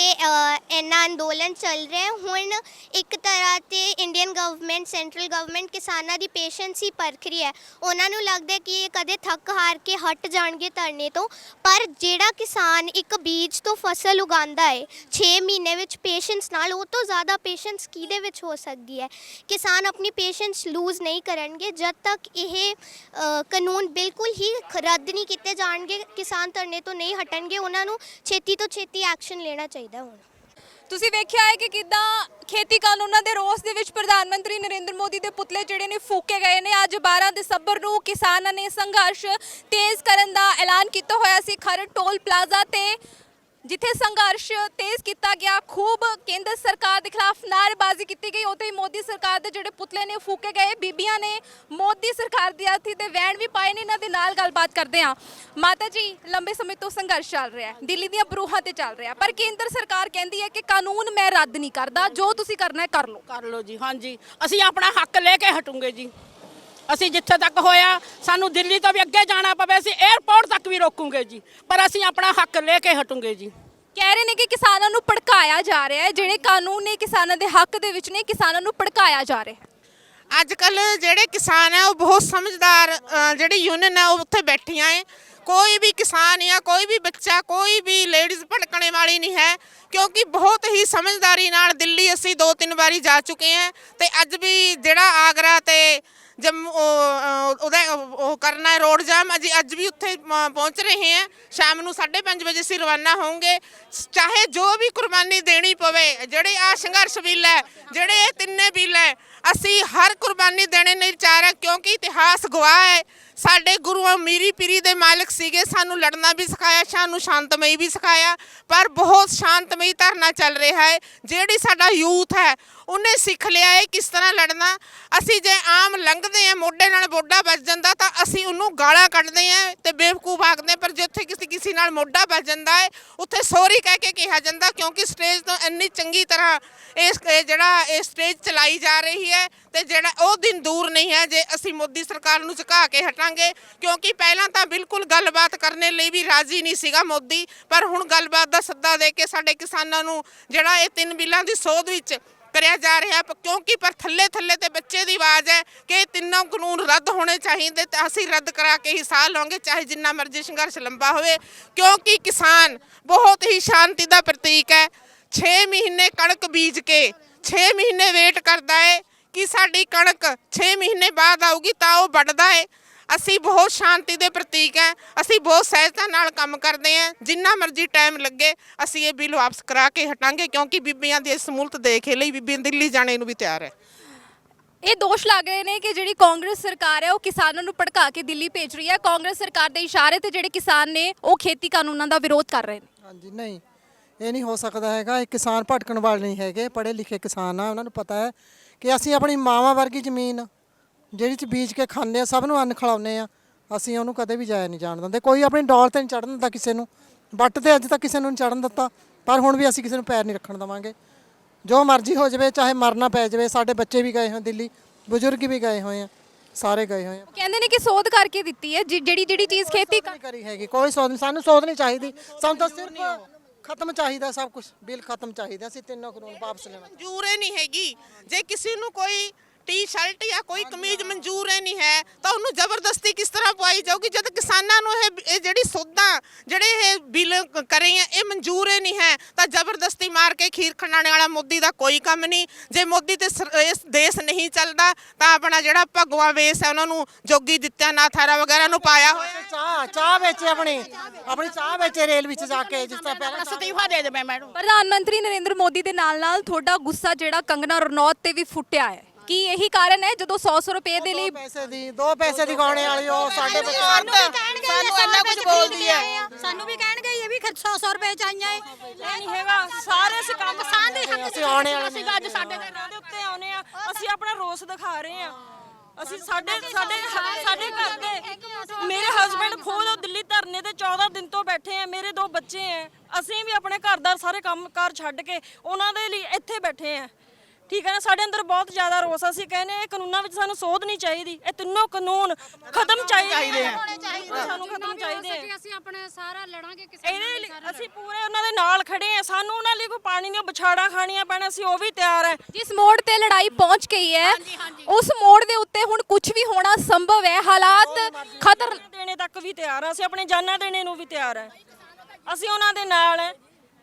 ਇੰਨਾ ਅੰਦੋਲਨ ਚੱਲ ਰਿਹਾ, ਹੁਣ ਇੱਕ ਤਰ੍ਹਾਂ ਤੇ ਇੰਡੀਅਨ ਗਵਰਨਮੈਂਟ, ਸੈਂਟਰਲ ਗਵਰਨਮੈਂਟ ਕਿਸਾਨਾਂ ਦੀ ਪੇਸ਼ੈਂਸ ਹੀ ਪਰਖ ਰਹੀ ਹੈ। ਉਹਨਾਂ ਨੂੰ ਲੱਗਦਾ ਕਿ ਇਹ ਕਦੇ ਥੱਕ ਹਾਰ ਕੇ ਹਟ ਜਾਣਗੇ ਧਰਨੇ ਤੋਂ, ਪਰ ਜਿਹੜਾ ਕਿਸਾਨ ਇੱਕ ਬੀਜ ਤੋਂ ਫਸਲ ਉਗਾਉਂਦਾ ਹੈ 6 ਮਹੀਨੇ ਵਿੱਚ ਪੇਸ਼ੈਂਸ ਨਾਲ, ਉਹ ਤੋਂ ਜ਼ਿਆਦਾ ਪੇਸ਼ੈਂਸ ਕਿਹਦੇ ਵਿੱਚ ਹੋ ਸਕਦੀ ਹੈ? ਕਿਸਾਨ ਆਪਣੀ ਪੇਸ਼ੈਂਸ ਲੂਜ਼ ਨਹੀਂ ਕਰਨਗੇ ਜਦ ਤੱਕ ਇਹ ਕਾਨੂੰਨ ਬਿਲਕੁਲ ਹੀ ਰੱਦ ਨਹੀਂ ਕੀਤੇ ਜਾਣਗੇ। ਕਿਸਾਨ ਧਰਨੇ ਤੋਂ ਨਹੀਂ ਹਟਣਗੇ, ਉਹਨਾਂ ਨੂੰ ਛੇਤੀ ਤੋਂ ਛੇਤੀ ਐਕਸ਼ਨ ਲੈਣਾ ਚਾਹੀਦਾ। ਹੁਣ ਤੁਸੀਂ ਵੇਖਿਆ ਹੈ ਕਿ ਕਿੱਦਾਂ ਖੇਤੀ ਕਾਨੂੰਨਾਂ ਦੇ ਰੋਸ ਦੇ ਵਿੱਚ ਪ੍ਰਧਾਨ ਮੰਤਰੀ ਨਰਿੰਦਰ ਮੋਦੀ ਦੇ ਪੁਤਲੇ ਜਿਹੜੇ ਨੇ ਫੂਕੇ ਗਏ ਨੇ। ਅੱਜ 12 ਦਸੰਬਰ ਨੂੰ ਕਿਸਾਨਾਂ ਨੇ ਸੰਘਰਸ਼ ਤੇਜ਼ ਕਰਨ ਦਾ ਐਲਾਨ ਕੀਤਾ ਹੋਇਆ ਸੀ ਖਰੜ ਟੋਲ ਪਲਾਜ਼ਾ ਤੇ, ਜਿੱਥੇ ਸੰਘਰਸ਼ ਤੇਜ਼ ਕੀਤਾ ਗਿਆ। ਖੂਬ ਕੇਂਦਰ ਸਰਕਾਰ ਦੇ ਖਿਲਾਫ ਨਾਅਰੇਬਾਜ਼ੀ ਕੀਤੀ ਗਈ। ਉੱਥੇ ਹੀ ਮੋਦੀ ਸਰਕਾਰ ਦੇ ਜਿਹੜੇ ਪੁਤਲੇ ਨੇ ਫੂਕੇ ਗਏ। ਬੀਬੀਆਂ ਨੇ ਮੋਦੀ ਸਰਕਾਰ ਦੀ ਅਰਥੀ ਤੇ ਵੈਣ ਵੀ ਪਾਏ ਨੇ। ਇਹਨਾਂ ਦੇ ਨਾਲ ਗੱਲਬਾਤ ਕਰਦੇ ਹਾਂ। ਮਾਤਾ ਜੀ, ਲੰਬੇ ਸਮੇਂ ਤੋਂ ਸੰਘਰਸ਼ ਚੱਲ ਰਿਹਾ ਹੈ, ਦਿੱਲੀ ਦੀਆਂ ਬਰੂਹਾਂ ਤੇ ਚੱਲ ਰਿਹਾ, ਪਰ ਕੇਂਦਰ ਸਰਕਾਰ ਕਹਿੰਦੀ ਹੈ ਕਿ ਕਾਨੂੰਨ ਮੈਂ ਰੱਦ ਨਹੀਂ ਕਰਦਾ, ਜੋ ਤੁਸੀਂ ਕਰਨਾ ਹੈ ਕਰ ਲਓ। ਕਰ ਲਓ ਜੀ। ਹਾਂਜੀ, ਅਸੀਂ ਆਪਣਾ ਹੱਕ ਲੈ ਕੇ ਹਟੂਗੇ ਜੀ। ਅਸੀਂ ਜਿੱਥੇ ਤੱਕ ਹੋਇਆ, ਸਾਨੂੰ ਦਿੱਲੀ ਤੋਂ ਵੀ ਅੱਗੇ ਜਾਣਾ ਪਵੇ, ਅਸੀਂ 에ਅਰਪੋਰਟ ਤੱਕ ਵੀ ਰੋਕੂਗੇ ਜੀ, ਪਰ ਅਸੀਂ ਆਪਣਾ ਹੱਕ ਲੈ ਕੇ ਹਟੂਗੇ ਜੀ। ਕਹਿ ਰਹੇ ਨੇ ਕਿ ਕਿਸਾਨਾਂ ਨੂੰ ਭੜਕਾਇਆ ਜਾ ਰਿਹਾ ਹੈ, ਜਿਹੜੇ ਕਾਨੂੰਨ ਨੇ ਕਿਸਾਨਾਂ ਦੇ ਹੱਕ ਦੇ ਵਿੱਚ ਨੇ, ਕਿਸਾਨਾਂ ਨੂੰ ਭੜਕਾਇਆ ਜਾ ਰਿਹਾ ਹੈ। ਅੱਜ ਕੱਲ ਜਿਹੜੇ ਕਿਸਾਨ ਹੈ ਉਹ ਬਹੁਤ ਸਮਝਦਾਰ, ਜਿਹੜੀ ਯੂਨੀਅਨ ਹੈ ਉਹ ਉੱਥੇ ਬੈਠੀਆਂ ਹੈ। ਕੋਈ ਵੀ ਕਿਸਾਨ ਜਾਂ ਕੋਈ ਵੀ ਬੱਚਾ, ਕੋਈ ਵੀ ਲੇਡੀਜ਼ ਭੜਕਣੇ ਵਾਲੀ ਨਹੀਂ ਹੈ, ਕਿਉਂਕਿ ਬਹੁਤ ਹੀ ਸਮਝਦਾਰੀ ਨਾਲ ਦਿੱਲੀ ਅਸੀਂ 2-3 ਵਾਰੀ ਜਾ ਚੁੱਕੇ ਹਾਂ ਤੇ ਅੱਜ ਵੀ ਜਿਹੜਾ ਆਗਰਾ ਤੇ ਜੰਮੂ ਉਹਦਾ ਉਹ ਕਰਨਾ ਹੈ ਰੋਡ ਜਾਮ, ਅੱਜ ਵੀ ਉੱਥੇ ਪਹੁੰਚ ਰਹੇ ਹਾਂ। ਸ਼ਾਮ ਨੂੰ 5:30 ਵਜੇ ਅਸੀਂ ਰਵਾਨਾ ਹੋਵਾਂਗੇ। ਚਾਹੇ ਜੋ ਵੀ ਕੁਰਬਾਨੀ ਦੇਣੀ ਪਵੇ, ਜਿਹੜੇ ਆ ਸੰਘਰਸ਼ ਬਿੱਲ ਹੈ, ਜਿਹੜੇ ਇਹ ਤਿੰਨੇ ਬਿੱਲ ਹੈ, ਅਸੀਂ ਹਰ ਕੁਰਬਾਨੀ ਦੇਣੇ ਨਹੀਂ ਚਾਹ ਰਹੇ, ਕਿਉਂਕਿ ਇਤਿਹਾਸ ਗਵਾਹ ਹੈ। ਸਾਡੇ ਗੁਰੂ ਮੀਰੀ ਪੀਰੀ ਦੇ ਮਾਲਕ ਸੀਗੇ, ਸਾਨੂੰ ਲੜਨਾ ਵੀ ਸਿਖਾਇਆ, ਸਾਨੂੰ ਸ਼ਾਂਤਮਈ ਵੀ ਸਿਖਾਇਆ, ਪਰ ਬਹੁਤ ਸ਼ਾਂਤਮਈ ਧਰਨਾ ਚੱਲ ਰਿਹਾ ਹੈ। ਜਿਹੜੀ ਸਾਡਾ ਯੂਥ ਹੈ ਉਹਨੇ ਸਿੱਖ ਲਿਆ ਹੈ ਕਿਸ ਤਰ੍ਹਾਂ ਲੜਨਾ। ਅਸੀਂ ਜੇ ਆਮ ਲੰਘਦੇ ਹਾਂ, ਮੋਢੇ ਨਾਲ ਮੋਢਾ ਵੱਜ ਜਾਂਦਾ ਤਾਂ ਅਸੀਂ ਉਹਨੂੰ ਗਾਲਾਂ ਕੱਢਦੇ ਹਾਂ ਤੇ ਬੇਵਕੂਫ ਆਖਦੇ, ਪਰ ਜਿੱਥੇ ਕਿਸੇ ਨਾਲ ਮੋਢਾ ਵੱਜ ਜਾਂਦਾ ਹੈ ਉੱਥੇ ਸੌਰੀ ਕਹਿ ਕੇ ਕਿਹਾ ਜਾਂਦਾ, ਕਿਉਂਕਿ ਸਟੇਜ ਤੋਂ ਇੰਨੀ ਚੰਗੀ ਤਰ੍ਹਾਂ ਇਹ ਸਟੇਜ ਚਲਾਈ ਜਾ ਰਹੀ ਹੈ ਤੇ ਜਿਹੜਾ ਉਹ ਦਿਨ ਦੂਰ ਨਹੀਂ ਹੈ ਜੇ ਅਸੀਂ ਮੋਦੀ ਸਰਕਾਰ ਨੂੰ ਝੁਕਾ ਕੇ ਹਟਾਂਗੇ। ਕਿਉਂਕਿ ਪਹਿਲਾਂ ਤਾਂ ਬਿਲਕੁਲ ਗੱਲਬਾਤ ਕਰਨ ਲਈ ਵੀ ਰਾਜ਼ੀ ਨਹੀਂ ਸੀਗਾ ਮੋਦੀ, ਪਰ ਹੁਣ ਗੱਲਬਾਤ ਦਾ ਸੱਦਾ ਦੇ ਕੇ ਸਾਡੇ ਕਿਸਾਨਾਂ ਨੂੰ ਜਿਹੜਾ ਇਹ 3 ਬਿੱਲਾਂ ਦੀ ਸੋਧ ਵਿੱਚ ਕਰਿਆ ਜਾ ਰਿਹਾ, ਕਿਉਂਕਿ ਪਰ ਥੱਲੇ ਤੇ ਬੱਚੇ ਦੀ ਆਵਾਜ਼ ਹੈ ਕਿ ਇਹ ਤਿੰਨੋਂ ਕਾਨੂੰਨ ਰੱਦ ਹੋਣੇ ਚਾਹੀਦੇ ਤੇ ਅਸੀਂ ਰੱਦ ਕਰਾ ਕੇ ਹੀ ਸਾਹ ਲਵਾਂਗੇ, ਚਾਹੇ ਜਿੰਨਾ ਮਰਜ਼ੀ ਸੰਘਰਸ਼ ਲੰਬਾ ਹੋਵੇ। ਕਿਉਂਕਿ ਕਿਸਾਨ ਬਹੁਤ ਹੀ ਸ਼ਾਂਤੀ ਦਾ ਪ੍ਰਤੀਕ ਹੈ। 6 ਮਹੀਨੇ ਕਣਕ ਬੀਜ ਕੇ 6 ਮਹੀਨੇ ਵੇਟ ਕਰਦਾ ਹੈ ਕਿ ਸਾਡੀ ਕਣਕ 6 ਮਹੀਨੇ ਬਾਅਦ ਆਊਗੀ ਤਾਂ ਉਹ ਵੱਢਦਾ ਹੈ। ਅਸੀਂ ਬਹੁਤ ਸ਼ਾਂਤੀ ਦੇ ਪ੍ਰਤੀਕ ਹੈ, ਅਸੀਂ ਬਹੁਤ ਸਹਿਜਤਾ ਨਾਲ ਕੰਮ ਕਰਦੇ ਹਾਂ। ਜਿੰਨਾ ਮਰਜ਼ੀ ਟਾਈਮ ਲੱਗੇ ਅਸੀਂ ਇਹ ਬਿੱਲ ਵਾਪਸ ਕਰਾ ਕੇ ਹਟਾਂਗੇ, ਕਿਉਂਕਿ ਬੀਬੀਆਂ ਦੀ ਸਮੂਲਤ ਦੇਖ ਲਈ ਬੀਬੀਆਂ ਦਿੱਲੀ ਜਾਣੇ ਨੂੰ ਵੀ ਤਿਆਰ ਹੈ। ਇਹ ਦੋਸ਼ ਲੱਗ ਰਹੇ ਨੇ ਕਿ ਜਿਹੜੀ ਕਾਂਗਰਸ ਸਰਕਾਰ ਹੈ ਉਹ ਕਿਸਾਨਾਂ ਨੂੰ ਭੜਕਾ ਕੇ ਦਿੱਲੀ ਭੇਜ ਰਹੀ ਹੈ। ਕਾਂਗਰਸ ਸਰਕਾਰ ਦੇ ਇਸ਼ਾਰੇ ਤੇ ਜਿਹੜੇ ਕਿਸਾਨ ਨੇ ਉਹ ਖੇਤੀ ਕਾਨੂੰਨਾਂ ਦਾ ਵਿਰੋਧ ਕਰ ਰਹੇ ਨੇ। ਹਾਂਜੀ, ਨਹੀਂ, ਇਹ ਨਹੀਂ ਹੋ ਸਕਦਾ ਹੈਗਾ। ਇਹ ਕਿਸਾਨ ਭਟਕਣ ਵਾਲੇ ਨਹੀਂ ਹੈਗੇ, ਪੜ੍ਹੇ ਲਿਖੇ ਕਿਸਾਨ ਆ, ਉਹਨਾਂ ਨੂੰ ਪਤਾ ਹੈ ਕਿ ਅਸੀਂ ਆਪਣੀ ਮਾਵਾਂ ਵਰਗੀ ਜ਼ਮੀਨ ਜਿਹੜੀ 'ਚ ਬੀਜ ਕੇ ਖਾਂਦੇ ਆ, ਸਭ ਨੂੰ ਅੰਨ ਖਿਲਾਉਂਦੇ ਆ, ਅਸੀਂ ਉਹਨੂੰ ਕਦੇ ਵੀ ਜਾਇਆ ਨਹੀਂ ਜਾਣ ਦਿੰਦੇ। ਕੋਈ ਆਪਣੀ ਡੋਲ ਤੇ ਨਹੀਂ ਚੜ੍ਹਨ ਦਿੰਦਾ ਕਿਸੇ ਨੂੰ, ਵੱਟ ਤੇ ਅੱਜ ਤੱਕ ਕਿਸੇ ਨੂੰ ਨਹੀਂ ਚੜ੍ਹਨ ਦਿੱਤਾ, ਪਰ ਹੁਣ ਵੀ ਅਸੀਂ ਕਿਸੇ ਨੂੰ ਪੈਰ ਨਹੀਂ ਰੱਖਣ ਦੇਵਾਂਗੇ। ਜੋ ਮਰਜ਼ੀ ਹੋ ਜਾਵੇ, ਚਾਹੇ ਮਰਨਾ ਪੈ ਜਾਵੇ। ਸਾਡੇ ਬੱਚੇ ਵੀ ਗਏ ਹੋਏ ਦਿੱਲੀ, ਬਜ਼ੁਰਗ ਵੀ ਗਏ ਹੋਏ ਆ, ਸਾਰੇ ਗਏ ਹੋਏ ਆ। ਉਹ ਕਹਿੰਦੇ ਨੇ ਕਿ ਸੋਧ ਕਰਕੇ ਦਿੱਤੀ ਹੈ ਜਿਹੜੀ ਚੀਜ਼ ਖੇਤੀ ਨਹੀਂ ਕਰੀ ਹੈਗੀ, ਕੋਈ ਸੋਧ ਨਹੀਂ, ਸਾਨੂੰ ਸੋਧ ਨਹੀਂ ਚਾਹੀਦੀ, ਸਾਨੂੰ ਤਾਂ ਸਿਰਫ ਖਤਮ ਚਾਹੀਦਾ, ਸਭ ਕੁਝ ਬਿੱਲ ਖਤਮ ਚਾਹੀਦਾ। ਅਸੀਂ ਤਿੰਨੋਂ ਕਾਨੂੰਨ ਵਾਪਸ ਲੈਣਾ। ਮਨਜ਼ੂਰ ਹੀ ਨਹੀਂ ਹੈਗੀ। ਜੇ ਕਿਸੇ ਨੂੰ ਕੋਈ ਟੀ-ਸ਼ਰਟ ਜਾਂ ਕੋਈ ਕਮੀਜ਼ ਮਨਜ਼ੂਰ ਹੀ ਨਹੀਂ ਹੈ ਤਾਂ ਉਹਨੂੰ ਜ਼ਬਰਦਸਤੀ ਕਿਸ ਤਰ੍ਹਾਂ ਪਵਾਈ ਜਾਊਗੀ? ਜਦ ਕਿਸਾਨਾਂ ਨੂੰ ਇਹ ਜਿਹੜੀ ਸੋਧਾਂ ਜਿਹੜੇ ਇਹ ਬਿੱਲ ਕਰੇ ਆ ਇਹ ਮਨਜ਼ੂਰ ਹੀ ਨਹੀਂ ਹੈ ਤਾਂ ਜ਼ਬਰਦਸਤੀ ਮਾਰ ਕੇ ਖੀਰ ਖੰਡਾਣੇ ਵਾਲਾ ਮੋਦੀ ਦਾ ਕੋਈ ਕੰਮ ਨਹੀਂ। ਜੇ ਮੋਦੀ ਤੇ ਇਸ ਦੇਸ਼ ਨਹੀਂ ਚੱਲਦਾ ਤਾਂ ਆਪਣਾ ਜਿਹੜਾ ਭਗਵਾ ਵੇਸ ਹੈ ਉਹਨਾਂ ਨੂੰ ਜੋਗੀ ਦਿੱਤਿਆ ਨਾਥ ਆਰਾ ਵਗੈਰਾ ਨੂੰ ਪਾਇਆ ਹੋਇਆ। ਚਾਹ ਵੇਚੇ, ਆਪਣੀ ਚਾਹ ਵੇਚੇ ਰੇਲ ਵਿੱਚ ਜਾ ਕੇ, ਜਿਸ ਤਰ੍ਹਾਂ ਪਹਿਲਾਂ ਅਸਤੀਫਾ ਦੇ ਦੇ ਮੈਡਮ। ਪ੍ਰਧਾਨ ਮੰਤਰੀ ਨਰਿੰਦਰ ਮੋਦੀ ਦੇ ਨਾਲ ਤੁਹਾਡਾ ਗੁੱਸਾ ਜਿਹੜਾ ਕੰਗਨਾ ਰਣੌਤ ਤੇ ਵੀ ਫੁੱਟਿਆ ਹੈ, ਕੀ ਇਹੀ ਕਾਰਨ ਹੈ ਜਦੋਂ 100 ਰੁਪਏ ਦੇ ਲਈ ਦੋ ਪੈਸੇ ਦੀ ਗਾਉਣੇ ਵਾਲੀ ਉਹ ਸਾਡੇ ਬੱਚੇ ਸਾਨੂੰ ਇੰਨਾ ਕੁਝ ਬੋਲਦੀ ਹੈ। ਸਾਨੂੰ ਵੀ ਕਹਿਣਗੇ ਇਹ ਵੀ 100 ਰੁਪਏ ਚਾਹੀਏ। ਇਹ ਨਹੀਂ ਹੈਗਾ, ਸਾਰੇ ਅਸੀਂ ਕੰਮ ਸਾਂਝੇ ਹੱਕ ਅਸੀਂ ਆਉਣੇ ਵਾਲੇ ਅਸੀਂ ਅੱਜ ਸਾਡੇ ਦੇ ਉੱਤੇ ਆਉਨੇ ਆ, ਅਸੀਂ ਆਪਣਾ ਰੋਸ ਦਿਖਾ ਰਹੇ ਆ। ਅਸੀਂ ਸਾਡੇ ਘਰ ਦੇ ਮੇਰੇ ਹਸਬੰਡ ਖੁਦ ਦਿੱਲੀ ਧਰਨੇ ਤੇ 14 ਦਿਨ ਤੋਂ ਬੈਠੇ ਆ, ਮੇਰੇ 2 ਬੱਚੇ ਆ, ਅਸੀਂ ਵੀ ਆਪਣੇ ਘਰ ਦਾ ਸਾਰੇ ਕੰਮਕਾਰ ਛੱਡ ਕੇ ਉਹਨਾਂ ਦੇ ਲਈ ਇੱਥੇ ਬੈਠੇ ਆ। ਠੀਕ ਹੈ ਨਾ, ਸਾਡੇ ਅੰਦਰ ਬਹੁਤ ਜ਼ਿਆਦਾ ਰੋਸ। ਅਸੀਂ ਕਹਿੰਦੇ ਇਹ ਕਾਨੂੰਨਾਂ ਵਿੱਚ ਸਾਨੂੰ ਸੋਧ ਨਹੀਂ ਚਾਹੀਦੀ, ਇਹ ਤਿੰਨੋਂ ਕਾਨੂੰਨ ਖਤਮ ਚਾਹੀਦੇ ਆ, ਸਾਨੂੰ ਖਤਮ ਚਾਹੀਦੇ ਆ। ਅਸੀਂ ਆਪਣਾ ਸਾਰਾ ਲੜਾਂਗੇ ਇਹਦੇ ਲਈ ਅਸੀਂ ਪੂਰੇ ਉਹਨਾਂ ਦੇ ਨਾਲ ਖੜੇ ਆ। ਸਾਨੂੰ ਉਹਨਾਂ ਲਈ ਕੋਈ ਪਾਣੀ ਦੀਆਂ ਵਿਛਾੜਾਂ ਖਾਣੀਆਂ ਪੈਣ, ਅਸੀਂ ਉਹ ਵੀ ਤਿਆਰ ਹੈ। ਜਿਸ ਮੋੜ ਤੇ ਲੜਾਈ ਪਹੁੰਚ ਗਈ ਹੈ ਉਸ ਮੋੜ ਦੇ ਉੱਤੇ ਹੁਣ ਕੁਝ ਵੀ ਹੋਣਾ ਸੰਭਵ ਹੈ। ਹਾਲਾਤ ਖਤਰ ਦੇਣੇ ਤੱਕ ਵੀ ਤਿਆਰ ਆ, ਅਸੀਂ ਆਪਣੇ ਜਾਨਾਂ ਦੇਣੇ ਨੂੰ ਵੀ ਤਿਆਰ ਹੈ। ਅਸੀਂ ਉਹਨਾਂ ਦੇ ਨਾਲ ਹੈ।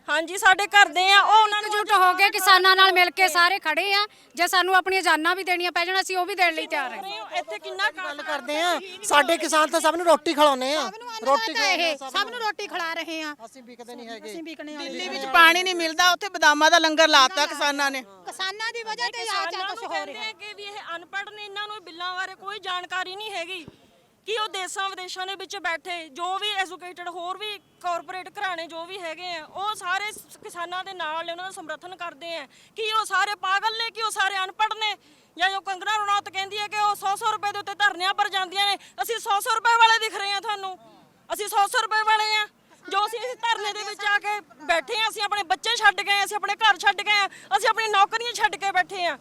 ਹਾਂਜੀ ਸਾਡੇ ਘਰ ਦੇ ਆ, ਉਹ ਉਹਨਾਂ ਨੂੰ ਇਕਜੁੱਟ ਹੋ ਕੇ ਕਿਸਾਨਾਂ ਨਾਲ ਮਿਲ ਕੇ ਸਾਰੇ ਖੜੇ ਆ। ਜੇ ਸਾਨੂੰ ਆਪਣੀਆਂ ਜਾਨਾਂ ਵੀ ਦੇਣੀਆਂ ਪੈ ਜਾਣ ਅਸੀਂ ਉਹ ਵੀ ਦੇਣ ਲਈ ਤਿਆਰ ਹਾਂ। ਇੱਥੇ ਕਿੰਨਾ ਗੱਲ ਕਰਦੇ ਆ, ਸਾਡੇ ਕਿਸਾਨ ਤਾਂ ਸਭ ਨੂੰ ਰੋਟੀ ਖਿਲਾਉਂਦੇ ਆ, ਰੋਟੀ ਇਹ ਸਭ ਨੂੰ ਰੋਟੀ ਖਿਲਾ ਰਹੇ ਆ। ਅਸੀਂ ਵਿਕਦੇ ਨਹੀਂ ਹੈਗੇ। ਦਿੱਲੀ ਵਿੱਚ ਪਾਣੀ ਨਹੀਂ ਮਿਲਦਾ, ਉੱਥੇ ਬਦਾਮਾਂ ਦਾ ਲੰਗਰ ਲਾਤਾ ਕਿਸਾਨਾਂ ਨੇ। ਕਿਸਾਨਾਂ ਦੀ ਵਜ੍ਹਾ ਤੇ ਆ ਚਾਹ ਕੁਝ ਹੋ ਰਿਹਾ। ਕਿ ਵੀ ਇਹ ਅਨਪੜ੍ਹ ਨੇ, ਇਹਨਾਂ ਨੂੰ ਬਿੱਲਾਂ ਬਾਰੇ ਕੋਈ ਜਾਣਕਾਰੀ ਨਹੀਂ ਹੈਗੀ ਕਿ ਉਹ ਦੇਸ਼ਾਂ ਵਿਦੇਸ਼ਾਂ ਦੇ ਵਿੱਚ ਬੈਠੇ ਜੋ ਵੀ ਐਜੂਕੇਟਡ ਹੋਰ ਵੀ ਕਾਰਪੋਰੇਟ ਘਰਾਣੇ ਜੋ ਵੀ ਹੈਗੇ ਆ, ਉਹ ਸਾਰੇ ਕਿਸਾਨਾਂ ਦੇ ਨਾਲ ਨੇ, ਉਹਨਾਂ ਦਾ ਸਮਰਥਨ ਕਰਦੇ ਆ। ਕਿ ਉਹ ਸਾਰੇ ਪਾਗਲ ਨੇ, ਕਿ ਉਹ ਸਾਰੇ ਅਨਪੜ੍ਹ ਨੇ, ਜਾਂ ਜੋ ਕੰਗਨਾ ਰਣੌਤ ਕਹਿੰਦੀ ਹੈ ਕਿ ਉਹ 100-100 ਰੁਪਏ ਦੇ ਉੱਤੇ ਧਰਨਿਆਂ ਪਰ ਜਾਂਦੀਆਂ ਨੇ। ਅਸੀਂ 100-100 ਰੁਪਏ ਵਾਲੇ ਦਿਖ ਰਹੇ ਆ ਤੁਹਾਨੂੰ, ਅਸੀਂ 100-100 ਰੁਪਏ ਵਾਲੇ ਆ ਜੋ ਅਸੀਂ ਇਸ ਧਰਨੇ ਦੇ ਵਿੱਚ ਆ ਕੇ ਬੈਠੇ ਆ। ਅਸੀਂ ਆਪਣੇ ਬੱਚੇ ਛੱਡ ਗਏ, ਅਸੀਂ ਆਪਣੇ ਘਰ ਛੱਡ ਗਏ ਆ, ਅਸੀਂ ਆਪਣੀ ਨੌਕਰੀਆਂ ਛੱਡ ਕੇ ਬੈਠੇ ਆ।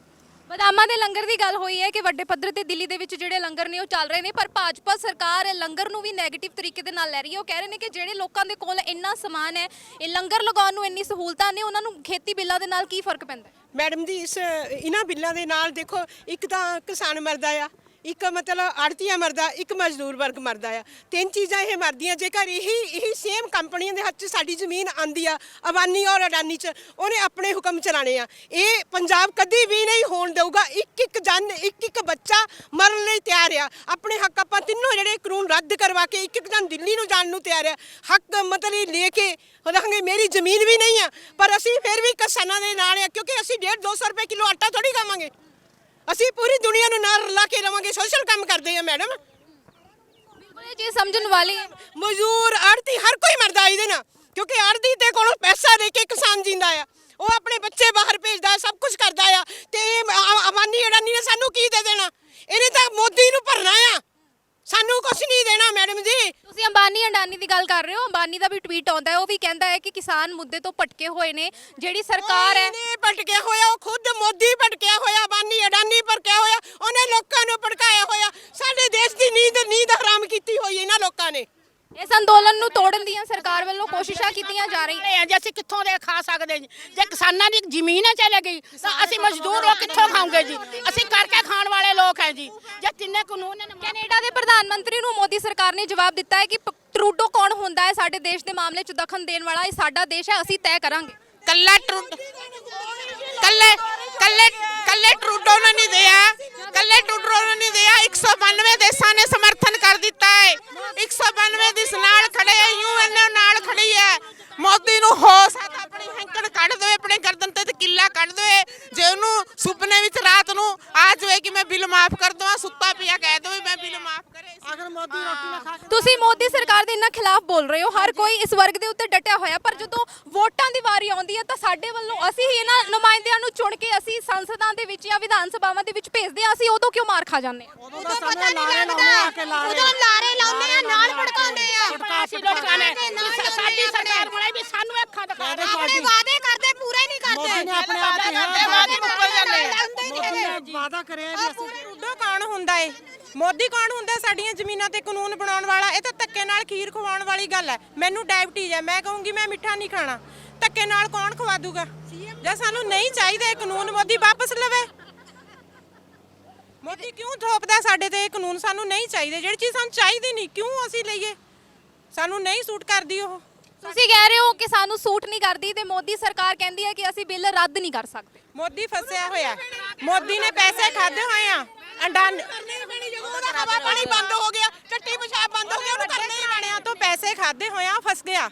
ਬਦਾਮਾਂ ਦੇ ਲੰਗਰ ਦੀ ਗੱਲ ਹੋਈ ਹੈ ਕਿ ਵੱਡੇ ਪੱਧਰ ਤੇ ਦਿੱਲੀ ਦੇ ਵਿੱਚ ਜਿਹੜੇ ਲੰਗਰ ਨੇ ਉਹ ਚੱਲ ਰਹੇ ਨੇ, ਪਰ ਭਾਜਪਾ ਸਰਕਾਰ ਲੰਗਰ ਨੂੰ ਵੀ ਨੈਗੇਟਿਵ ਤਰੀਕੇ ਦੇ ਨਾਲ ਲੈ ਰਹੀ ਹੈ। ਉਹ ਕਹਿ ਰਹੇ ਨੇ ਕਿ ਜਿਹੜੇ ਲੋਕਾਂ ਦੇ ਕੋਲ ਇੰਨਾ ਸਮਾਨ ਹੈ, ਇਹ ਲੰਗਰ ਲਗਾਉਣ ਨੂੰ ਇੰਨੀ ਸਹੂਲਤਾਂ ਨੇ, ਉਹਨਾਂ ਨੂੰ ਖੇਤੀ ਬਿੱਲਾਂ ਦੇ ਨਾਲ ਕੀ ਫਰਕ ਪੈਂਦਾ ਹੈ? ਮੈਡਮ ਜੀ ਇਹਨਾਂ ਬਿੱਲਾਂ ਦੇ ਨਾਲ ਦੇਖੋ, ਇੱਕ ਤਾਂ ਕਿਸਾਨ ਮਰਦਾ ਆ, ਇੱਕ ਮਤਲਬ ਆੜਤੀਆ ਮਰਦਾ, ਇੱਕ ਮਜ਼ਦੂਰ ਵਰਗ ਮਰਦਾ ਆ। ਤਿੰਨ ਚੀਜ਼ਾਂ ਇਹ ਮਰਦੀਆਂ। ਜੇਕਰ ਇਹੀ ਸੇਮ ਕੰਪਨੀਆਂ ਦੇ ਹੱਥ 'ਚ ਸਾਡੀ ਜ਼ਮੀਨ ਆਂਦੀ ਆ, ਅਬਾਨੀ ਔਰ ਅਡਾਨੀ 'ਚ, ਉਹਨੇ ਆਪਣੇ ਹੁਕਮ ਚਲਾਣੇ ਆ। ਇਹ ਪੰਜਾਬ ਕਦੀ ਵੀ ਨਹੀਂ ਹੋਣ ਦੇਊਗਾ। ਇੱਕ ਜਨ, ਇੱਕ ਬੱਚਾ ਮਰਨ ਲਈ ਤਿਆਰ ਆ। ਆਪਣੇ ਹੱਕ ਆਪਾਂ ਤਿੰਨੋਂ ਜਿਹੜੇ ਕਾਨੂੰਨ ਰੱਦ ਕਰਵਾ ਕੇ ਇੱਕ ਜਨ ਦਿੱਲੀ ਨੂੰ ਜਾਣ ਨੂੰ ਤਿਆਰ ਆ। ਹੱਕ ਮਤਲਬ ਲੈ ਕੇ ਰਹਾਂਗੇ। ਮੇਰੀ ਜ਼ਮੀਨ ਵੀ ਨਹੀਂ ਆ, ਪਰ ਅਸੀਂ ਫਿਰ ਵੀ ਕਿਸਾਨਾਂ ਦੇ ਨਾਲ ਆ, ਕਿਉਂਕਿ ਅਸੀਂ 150-200 ਰੁਪਏ ਕਿਲੋ ਆਟਾ ਥੋੜੀ ਖਾਵਾਂਗੇ। ਅਸੀਂ ਪੂਰੀ ਦੁਨੀਆ ਨੂੰ ਨਾਲ ਰਲਾ ਕੇ ਰਵਾਂਗੇ। ਸੋਸ਼ਲ ਕੰਮ ਕਰਦੇ ਆ ਮੈਡਮ। ਬਿਲਕੁਲ ਇਹ ਚੀਜ਼ ਸਮਝਣ ਵਾਲੀ ਹੈ। ਮਜ਼ਦੂਰ, ਆੜਤੀ, ਹਰ ਕੋਈ ਮਰਦਾ ਇਹਦੇ ਨਾਲ, ਕਿਉਂਕਿ ਆੜਤੀ ਤੇ ਕੋਲੋਂ ਪੈਸਾ ਦੇ ਕੇ ਕਿਸਾਨ ਜਿੰਦਾ ਆ। ਉਹ ਆਪਣੇ ਬੱਚੇ ਬਾਹਰ ਭੇਜਦਾ, ਸਭ ਕੁਝ ਕਰਦਾ ਆ। ਤੇ ਅਬਾਨੀ ਅਡਾਨੀ ਨੇ ਸਾਨੂੰ ਕੀ ਦੇ ਦੇਣਾ? ਇਹਨੇ ਤਾਂ ਮੋਦੀ ਨੂੰ ਭਰਨਾ ਆ, ਸਾਨੂੰ ਕੁਝ ਨਹੀਂ ਦੇਣਾ ਮੈਡਮ ਜੀ। ਤੁਸੀਂ ਅੰਬਾਨੀ ਅਡਾਨੀ ਦੀ ਗੱਲ ਕਰ ਰਹੇ ਹੋ। ਅੰਬਾਨੀ ਦਾ ਵੀ ਟਵੀਟ ਆਉਂਦਾ ਹੈ, ਉਹ ਵੀ ਕਹਿੰਦਾ ਹੈ ਕਿ ਕਿਸਾਨ ਮੁੱਦੇ ਤੋਂ ਭਟਕੇ ਹੋਏ ਨੇ। ਜਿਹੜੀ ਸਰਕਾਰ ਹੈ ਨਹੀਂ ਭਟਕਿਆ ਹੋਇਆ, ਉਹ ਖੁਦ ਮੋਦੀ ਭਟਕਿਆ ਹੋਇਆ, ਅਬਾਨੀ ਅਡਾਨੀ ਭਟਕਿਆ ਹੋਇਆ। ਉਹਨੇ ਲੋਕਾਂ ਨੂੰ ਭੜਕਾਇਆ ਹੋਇਆ। ਸਾਡੇ ਦੇਸ਼ ਦੀ ਨੀਂਦ ਹਰਾਮ ਕੀਤੀ ਹੋਈ ਇਹਨਾਂ ਲੋਕਾਂ ਨੇ। ਇਸ ਅੰਦੋਲਨ ਨੂੰ ਤੋੜਨ ਦੀਆਂ ਸਰਕਾਰ ਵੱਲੋਂ ਕੋਸ਼ਿਸ਼ਾਂ ਕੀਤੀਆਂ ਜਾ ਰਹੀਆਂ। ਜੇ ਅਸੀਂ ਕਿੱਥੋਂ ਦੇ ਖਾ ਸਕਦੇ ਜੀ? ਜੇ ਕਿਸਾਨਾਂ ਦੀ ਜ਼ਮੀਨ ਚਲੇ ਗਈ ਤਾਂ ਅਸੀਂ ਮਜ਼ਦੂਰ ਲੋਕ ਕਿੱਥੋਂ ਖਾਵਾਂਗੇ ਜੀ? ਅਸੀਂ ਕਰਕੇ ਖਾਣ ਵਾਲੇ ਲੋਕ ਹੈ ਜੀ। ਜੇ ਤਿੰਨੇ ਕਾਨੂੰਨ ਨੇ ਕੈਨੇਡਾ ਦੇ ਪ੍ਰਧਾਨ ਮੰਤਰੀ ਨੂੰ ਮੋਦੀ ਸਰਕਾਰ ਨੇ ਜਵਾਬ ਦਿੱਤਾ ਹੈ ਕਿ ਟਰੂਡੋ ਕੌਣ ਹੁੰਦਾ ਹੈ ਸਾਡੇ ਦੇਸ਼ ਦੇ ਮਾਮਲੇ 'ਚ ਦਖਲ ਦੇਣ ਵਾਲਾ? ਇਹ ਸਾਡਾ ਦੇਸ਼ ਹੈ, ਅਸੀਂ ਤੈਅ ਕਰਾਂਗੇ। ਕੱਲੇ ਟਰੂਡੋ ਨੇ ਨਹੀਂ ਦਿਆ, ਕੱਲੇ ਟਰੂਡੋ ਨੇ ਨਹੀਂ ਦਿਆ। 192 ਦੇਸ਼ਾਂ ਨੇ ਸਮਰਥਨ ਕਰ ਦਿੱਤਾ ਹੈ। 192 ਦੇਸ਼ ਨਾਲ ਖੜੇ ਹੈ, ਯੂਐਨ ਨਾਲ ਖੜੀ ਹੈ। ਮੋਦੀ ਨੂੰ ਹੋਸ਼ ਹੈ ਤਾਂ ਆਪਣੀ ਹੈਂਕੜ ਕੱਢ ਦੇਵੇ, ਆਪਣੇ ਗਰਦਨ ਤੇ ਕਿੱਲਾ ਕੱਢ ਦੇਵੇ। ਜੇ ਉਹਨੂੰ ਸੁਪਨੇ ਵਿੱਚ ਰਾਤ ਨੂੰ ਆ ਜਾਵੇ ਕਿ ਮੈਂ ਬਿੱਲ ਮਾਫ ਕਰ ਦਵਾਂ, ਸੁੱਤਾ ਪਿਆ ਕਹਿ ਦੇਵੇ ਮੈਂ ਬਿੱਲ ਮਾਫ ਕਰੇ। ਅਗਰ ਮੋਦੀ ਰੋਟੀ ਨਾ ਖਾ ਤੁਸੀਂ ਮੋਦੀ ਸਰਕਾਰ ਦੇ ਇਹਨਾਂ ਖਿਲਾਫ ਬੋਲ ਰਹੇ ਹੋ। ਹਰ ਕੋਈ ਇਸ ਵਰਗ ਦੇ ਉੱਤੇ ਡਟਿਆ ਹੋਇਆ, ਪਰ ਜਦੋਂ ਵੋਟਾਂ ਦੀ ਵਾਰੀ ਆਉਂਦੀ ਹੈ ਤਾਂ ਸਾਡੇ ਵੱਲੋਂ ਅਸੀਂ ਹੀ ਇਹਨਾਂ ਨੁਮਾਇੰਦਿਆਂ ਨੂੰ ਚੁਣ ਕੇ ਅਸੀਂ ਸੰਸਦਾਂ ਦੇ ਵਿੱਚ ਜਾਂ ਵਿਧਾਨ ਸਭਾਵਾਂ ਦੇ ਵਿੱਚ ਭੇਜਦੇ ਹਾਂ। ਅਸੀਂ ਉਦੋਂ ਕਿਉਂ ਮਾਰ ਖਾ ਜਾਂਦੇ ਹਾਂ? ਉਦੋਂ ਪਤਾ ਨਹੀਂ ਲੱਗਦਾ, ਉਦੋਂ ਲਾਰੇ ਲਾਉਂਦੇ ਆ, ਨਾਲ ਭੜਕਾਉਂਦੇ ਆ। ਅਸੀਂ ਲੋਕਾਂ ਨੇ ਸਾਡੀ ਸਰਕਾਰ ਬਣਾਈ ਵੀ ਸਾਨੂੰ ਅੱਖਾਂ ਦਿਖਾ ਦੇ। ਆਪਣੇ ਵਾਅਦੇ ਕਰਦੇ, ਪੂਰੇ ਨਹੀਂ ਕਰਦੇ। ਮੋਦੀ ਨੇ ਆਪਣੇ ਆਪ ਕਿਹਾ, ਵਾਅਦੇ ਮੁੱਕਰ ਜਾਂਦੇ ਆ। ਮੋਦੀ ਨੇ ਵਾਅਦਾ ਕਰਿਆ ਵੀ ਅਸੀਂ ਟਰੂਡੋ ਕੌਣ ਹੁੰਦਾ ਏ? ਮੋਦੀ ਕੌਣ ਹੁੰਦਾ ਸਾਡੀਆਂ ਜ਼ਮੀਨਾਂ ਤੇ ਕਾਨੂੰਨ ਬਣਾਉਣ ਵਾਲਾ? ਇਹ ਤਾਂ ਧੱਕੇ ਨਾਲ ਖੀਰ ਖਵਾਉਣ ਵਾਲੀ ਗੱਲ ਹੈ। ਮੈਨੂੰ ਡਾਇਬਟੀਜ਼ ਹੈ, ਮੈਂ ਕਹੂੰਗੀ ਮੈਂ ਮਿੱਠਾ ਨਹੀਂ ਖਾਣਾ, ਧੱਕੇ ਨਾਲ ਕੌਣ ਖਵਾ ਦੂਗਾ? ਜੇ ਸਾਨੂੰ ਨਹੀਂ ਚਾਹੀਦੇ ਇਹ ਕਾਨੂੰਨ, ਮੋਦੀ ਵਾਪਸ ਲਵੇ। ਮੋਦੀ ਕਿਉਂ ਥੋਪਦਾ ਸਾਡੇ ਤੇ ਇਹ ਕਾਨੂੰਨ? ਸਾਨੂੰ ਨਹੀਂ ਚਾਹੀਦੇ। ਜਿਹੜੀ ਚੀਜ਼ ਸਾਨੂੰ ਚਾਹੀਦੀ ਨਹੀਂ, ਕਿਉਂ ਅਸੀਂ ਲਈਏ? ਸਾਨੂੰ ਨਹੀਂ ਸੂਟ ਕਰਦੀ ਉਹ। ਤੁਸੀਂ ਕਹਿ ਰਹੇ ਹੋ ਕਿ ਸਾਨੂੰ ਸੂਟ ਨਹੀਂ ਕਰਦੀ ਤੇ ਮੋਦੀ ਸਰਕਾਰ ਕਹਿੰਦੀ ਹੈ ਕਿ ਅਸੀਂ ਬਿੱਲ ਰੱਦ ਨਹੀਂ ਕਰ ਸਕਦੇ। ਮੋਦੀ ਫਸਿਆ ਹੋਇਆ। ਮੋਦੀ ਨੇ ਪੈਸੇ ਖਾਦੇ ਹੋਏ ਆ। ਅਡਾਨੀ ਹਵਾ ਪਾਣੀ ਬੰਦ ਹੋ ਗਿਆ, ਚੱਟੀ ਪਿਸ਼ਾਬ ਬੰਦ ਹੋ ਗਿਆ, ਉਹਨੂੰ ਕਰਨੇ ਹੀ ਵਾਲਿਆਂ ਤੋਂ ਪੈਸੇ ਖਾਦੇ ਹੋਇਆ, ਫਸ ਗਿਆ।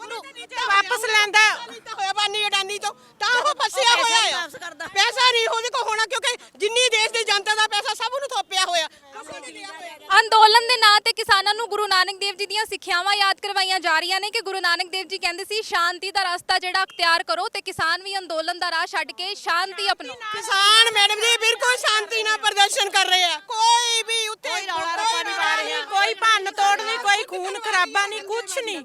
ਵਾਪਸ ਲੈਂਦਾ ਹੋਇਆ ਅਬਾਨੀ ਅਡਾਨੀ ਤੋਂ, ਤਾਂ ਉਹ ਫਸਿਆ ਹੋਇਆ ਆ। ਪੈਸਾ ਨਹੀਂ ਉਹਦੇ ਕੋਲ ਹੋਣਾ, ਕਿਉਂਕਿ ਜਿੰਨੀ ਦੇਸ਼ ਦੀ ਜਨਤਾ ਦਾ ਪੈਸਾ ਸਭ ਨੂੰ ਥੋਪਿਆ ਹੋਇਆ। ਅੰਦੋਲਨ ਦੇ ਨਾਂ ਤੇ ਕਿਸਾਨਾਂ ਨੂੰ ਗੁਰੂ ਨਾਨਕ ਦੇਵ ਜੀ ਦੀਆਂ ਸਿੱਖਿਆਵਾਂ ਯਾਦ ਕਰਵਾਈਆਂ ਜਾ ਰਹੀਆਂ ਨੇ ਕਿ ਗੁਰੂ ਨਾਨਕ ਦੇਵ ਜੀ ਕਹਿੰਦੇ ਸੀ ਸ਼ਾਂਤੀ ਦਾ ਰਸਤਾ ਜਿਹੜਾ ਅਖਤਿਆਰ ਕਰੋ, ਤੇ ਕਿਸਾਨ ਵੀ ਅੰਦੋਲਨ ਦਾ ਰਾਹ ਛੱਡ ਕੇ ਸ਼ਾਂਤੀ ਅਪਣਾਓ। ਕਿਸਾਨ ਮੈਡਮ ਜੀ ਬਿਲਕੁਲ ਸ਼ਾਂਤੀ ਨਾਲ ਪ੍ਰਦਰਸ਼ਨ ਕਰ ਰਹੇ ਆ। ਕੋਈ ਵੀ ਉੱਥੇ ਕੋਈ ਭੰਨ ਤੋੜ ਨਹੀਂ, ਕੋਈ ਖੂਨ ਖਰਾਬਾ ਨਹੀਂ, ਕੁਛ ਨਹੀਂ।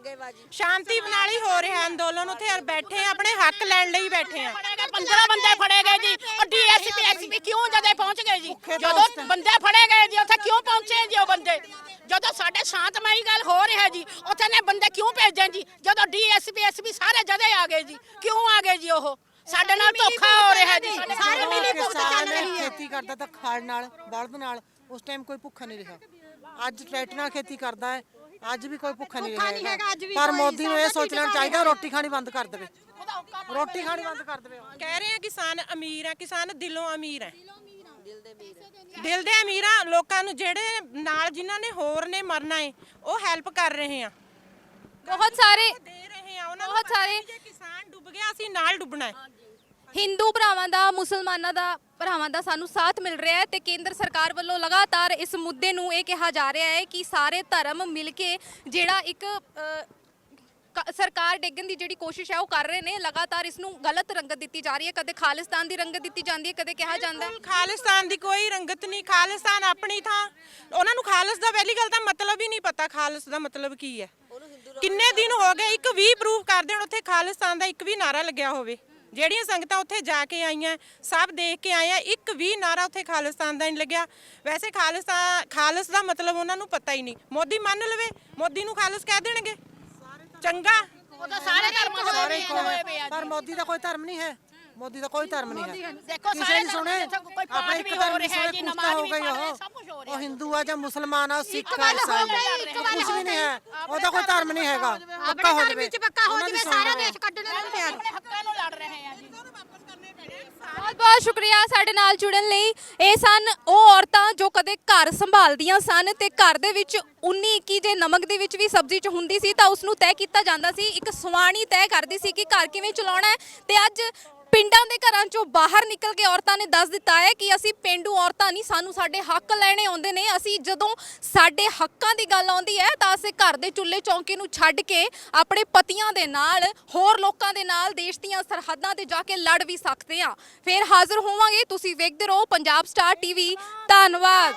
ਸ਼ਾਂਤੀ ਨਾਲ ਹੀ ਹੋ ਰਿਹਾ ਅੰਦੋਲਨ। ਉੱਥੇ ਬੈਠੇ ਆਪਣੇ ਹੱਕ ਲੈਣ ਲਈ ਬੈਠੇ ਆ। 15 ਬੰਦੇ ਫੜੇ ਗਏ ਜੀ। ਉਹ ਡੀਐਸਪੀ ਐਸਪੀ ਕਿਉਂ ਜਦੇ ਪਹੁੰਚ ਗਏ ਜੀ? ਜਦੋਂ ਬੰਦੇ ਫੜੇ ਗਏ ਜੀ, ਉੱਥੇ ਕਿਉਂ ਪਹੁੰਚੇ ਜੀ ਉਹ ਬੰਦੇ? ਜਦੋਂ ਸਾਡੇ ਸ਼ਾਂਤਮਈ ਗੱਲ ਹੋ ਰਿਹਾ ਜੀ, ਉੱਥੇ ਨੇ ਬੰਦੇ ਕਿਉਂ ਭੇਜੇ ਜੀ? ਜਦੋਂ ਡੀਐਸਪੀ ਐਸਪੀ ਸਾਰੇ ਜਦੇ ਆ ਗਏ ਜੀ, ਕਿਉਂ ਆ ਗਏ ਜੀ? ਉਹ ਸਾਡੇ ਨਾਲ ਧੋਖਾ ਹੋ ਰਿਹਾ ਜੀ। ਸਾਰੇ ਮਿਲੀ ਭੁਗਤ ਚੱਲ ਰਹੀ ਹੈ। ਖੇਤੀ ਕਰਦਾ ਤਾਂ ਖਾੜ ਨਾਲ, ਬਲਦ ਨਾਲ, ਉਸ ਟਾਈਮ ਕੋਈ ਭੁੱਖਾ ਨਹੀਂ ਰਿਹਾ। ਅੱਜ ਟਰੈਕਟਰ ਨਾਲ ਖੇਤੀ ਕਰਦਾ ਹੈ, ਅੱਜ ਵੀ ਕੋਈ ਭੁੱਖਾ ਨਹੀਂ ਭੁੱਖਾ ਨਹੀਂ ਹੈਗਾ, ਅੱਜ ਵੀ ਪਰ ਕੋਈ ਮੋਦੀ ਨੂੰ ਇਹ ਸਭ ਦਾ ਸੋਚਣਾ ਚਾਹੀਦਾ ਰੋਟੀ ਖਾਣੀ ਬੰਦ ਕਰ ਦੇਵੇ ਰੋਟੀ ਖਾਣੀ ਬੰਦ ਕਰ ਦੇਵੇ ਕਹਿ ਰਹੇ ਆ ਕਿਸਾਨ ਅਮੀਰ ਆ, ਕਿਸਾਨ ਦਿਲੋਂ ਅਮੀਰ ਹੈ। ਦਿਲ ਦੇ ਅਮੀਰ ਆ। ਲੋਕਾਂ ਨੂੰ ਜਿਹੜੇ ਨਾਲ ਜਿਨ੍ਹਾਂ ਨੇ ਹੋਰ ਨੇ ਮਰਨਾ ਹੈ ਉਹ ਹੈਲਪ ਕਰ ਰਹੇ ਆ, ਬਹੁਤ ਸਾਰੇ ਦੇ ਰਹੇ ਆ ਉਹਨਾਂ ਨੂੰ। ਬਹੁਤ ਪਤਾ ਸਾਰੇ ਵੀ ਜੇ ਕਿਸਾਨ ਡੁੱਬ ਗਿਆ ਅਸੀਂ ਨਾਲ ਡੁੱਬਣਾ ਹੈ। ਹਿੰਦੂ ਭਰਾਵਾਂ ਦਾ ਮੁਸਲਮਾਨਾਂ ਦਾ ਭਰਾਵਾਂ ਦਾ ਸਾਨੂੰ ਸਾਥ ਮਿਲ ਰਿਹਾ ਹੈ ਤੇ ਕੇਂਦਰ ਸਰਕਾਰ ਵੱਲੋਂ ਲਗਾਤਾਰ ਇਸ ਮੁੱਦੇ ਨੂੰ ਇਹ ਕਿਹਾ ਜਾ ਰਿਹਾ ਹੈ ਕਿ ਸਾਰੇ ਧਰਮ ਮਿਲ ਕੇ ਜਿਹੜਾ ਇੱਕ ਸਰਕਾਰ ਡੇਗਣ ਦੀ ਜਿਹੜੀ ਕੋਸ਼ਿਸ਼ ਹੈ ਉਹ ਕਰ ਰਹੇ ਨੇ। ਲਗਾਤਾਰ ਇਸ ਨੂੰ ਗਲਤ ਰੰਗਤ ਦਿੱਤੀ ਜਾ ਰਹੀ ਹੈ, ਕਦੇ ਖਾਲਿਸਤਾਨ ਦੀ ਰੰਗਤ ਦਿੱਤੀ ਜਾਂਦੀ ਹੈ, ਕਦੇ ਕਿਹਾ ਜਾਂਦਾ ਹੈ ਖਾਲਿਸਤਾਨ ਦੀ ਕੋਈ ਰੰਗਤ ਨਹੀਂ। ਖਾਲਿਸਤਾਨ ਆਪਣੀ ਥਾਂ। ਉਹਨਾਂ ਨੂੰ ਖਾਲਿਸ ਦਾ ਪਹਿਲੀ ਗੱਲ ਤਾਂ ਮਤਲਬ ਹੀ ਨਹੀਂ ਪਤਾ। ਖਾਲਿਸ ਦਾ ਮਤਲਬ ਕੀ ਹੈ? ਕਿੰਨੇ ਦਿਨ ਹੋ ਗਏ ਇੱਕ ਵੀ ਪ੍ਰੂਫ ਕਰ ਦੇਣ ਉੱਥੇ ਖਾਲਿਸਤਾਨ ਦਾ ਇੱਕ ਵੀ ਨਾਰਾ ਲੱਗਿਆ ਹੋਵੇ। ਜਿਹੜੀਆਂ ਸੰਗਤਾਂ ਉੱਥੇ ਜਾ ਕੇ ਆਈਆਂ ਸਭ ਦੇਖ ਕੇ ਆਏ ਆ, ਇੱਕ ਵੀ ਨਾਰਾ ਉੱਥੇ ਖਾਲਿਸਤਾਨ ਦਾ ਨਹੀਂ ਲੱਗਿਆ। ਵੈਸੇ ਖਾਲਿਸ ਦਾ ਮਤਲਬ ਉਹਨਾਂ ਨੂੰ ਪਤਾ ਹੀ ਨਹੀਂ। ਮੋਦੀ ਮੰਨ ਲਵੇ, ਮੋਦੀ ਨੂੰ ਖਾਲਿਸ ਕਹਿ ਦੇਣਗੇ, ਚੰਗਾ। ਉਹ ਤਾਂ ਸਾਰੇ ਧਰਮਾਂ ਦੇ ਸਾਰੇ ਲੋਕ ਹੋਏ ਪਏ ਆ ਪਰ ਮੋਦੀ ਦਾ ਕੋਈ ਧਰਮ ਨਹੀਂ ਹੈ। ਮੋਦੀ ਦਾ ਕੋਈ ਧਰਮ ਨਹੀਂ ਹੈ। ਦੇਖੋ ਕਿਸੇ ਸਾਰੇ ਨੇ ਸੁਣੇ ਧਰਮ ਦੇ ਕੋਈ ਆਪਣਾ ਪਾਠ ਇੱਕ ਵੀ ਧਰਮ ਹੋ ਨਹੀਂ ਰਿਹਾ ਹੈ ਸੁਣੇ, ਜੀ, ਕੁਛ ਤਾਂ ਨਮਾਜ਼ ਹੋ ਵੀ ਗਈ ਪੜ੍ਹ ਰਹੇ, ਸਭ ਕੁਝ ਹੋ ਰਿਹਾ ਉਹ ਹਿੰਦੂ ਆ ਜਾਂ ਮੁਸਲਮਾਨ ਆ, ਸਿੱਖ ਆ, ਗੱਲ ਈਸਾਈ ਹੋ ਕੁਛ ਵੀ ਨਹੀਂ ਹੈ। ਉਹਦਾ ਕੋਈ ਧਰਮ ਨਹੀਂ ਹੈਗਾ। ਆਪਣੇ ਧਰਮ ਵਿੱਚ ਪੱਕਾ ਹੋ ਜਾਵੇ, ਸਾਰਾ ਦੇਸ਼ ਕੱਢਣ ਨੂੰ ਤਿਆਰ। ਆਪਣੇ ਹੱਕਾਂ ਨੂੰ ਲੜ ਰਹੇ ਆ ਜੀ। ਬਹੁਤ ਬਹੁਤ ਸ਼ੁਕਰੀਆ ਸਾਡੇ ਨਾਲ ਜੁੜਨ ਲਈ। ਇਹ ਸਨ ਉਹ ਔਰਤਾਂ ਜੋ ਕਦੇ ਘਰ ਸੰਭਾਲਦੀਆਂ ਸਨ ਤੇ ਘਰ ਦੇ ਵਿੱਚ 19-21 ਜੇ ਨਮਕ ਦੇ ਵਿੱਚ ਵੀ ਸਬਜ਼ੀ ਚ ਹੁੰਦੀ ਸੀ ਤਾਂ ਉਸ ਨੂੰ ਤੈਅ ਕੀਤਾ ਜਾਂਦਾ ਸੀ। ਇੱਕ ਸੁਆਣੀ ਤੈਅ ਕਰਦੀ ਸੀ ਕਿ ਘਰ ਕਿਵੇਂ ਚਲਾਉਣਾ ਹੈ ਤੇ ਅੱਜ ਪਿੰਡਾਂ ਦੇ ਘਰਾਂ ਚੋਂ ਬਾਹਰ ਨਿਕਲ ਕੇ ਔਰਤਾਂ ਨੇ ਦੱਸ ਦਿੱਤਾ ਹੈ ਕਿ ਅਸੀਂ ਪਿੰਡੂ ਔਰਤਾਂ ਨਹੀਂ, ਸਾਨੂੰ ਸਾਡੇ ਹੱਕ ਲੈਣੇ ਆਉਂਦੇ ਨੇ। ਅਸੀਂ ਜਦੋਂ ਸਾਡੇ ਹੱਕਾਂ ਦੀ ਗੱਲ ਆਉਂਦੀ ਹੈ ਤਾਂ ਅਸੀਂ ਘਰ ਦੇ ਚੁੱਲ੍ਹੇ ਚੌਂਕੇ ਨੂੰ ਛੱਡ ਕੇ ਆਪਣੇ ਪਤੀਆਂ ਦੇ ਨਾਲ, ਹੋਰ ਲੋਕਾਂ ਦੇ ਨਾਲ ਦੇਸ਼ ਦੀਆਂ ਸਰਹੱਦਾਂ ਤੇ ਜਾ ਕੇ ਲੜ ਵੀ ਸਕਦੇ ਹਾਂ। ਫਿਰ ਹਾਜ਼ਰ ਹੋਵਾਂਗੇ। ਤੁਸੀਂ ਵੇਖਦੇ ਰਹੋ ਪੰਜਾਬ ਸਟਾਰ ਟੀਵੀ। ਧੰਨਵਾਦ।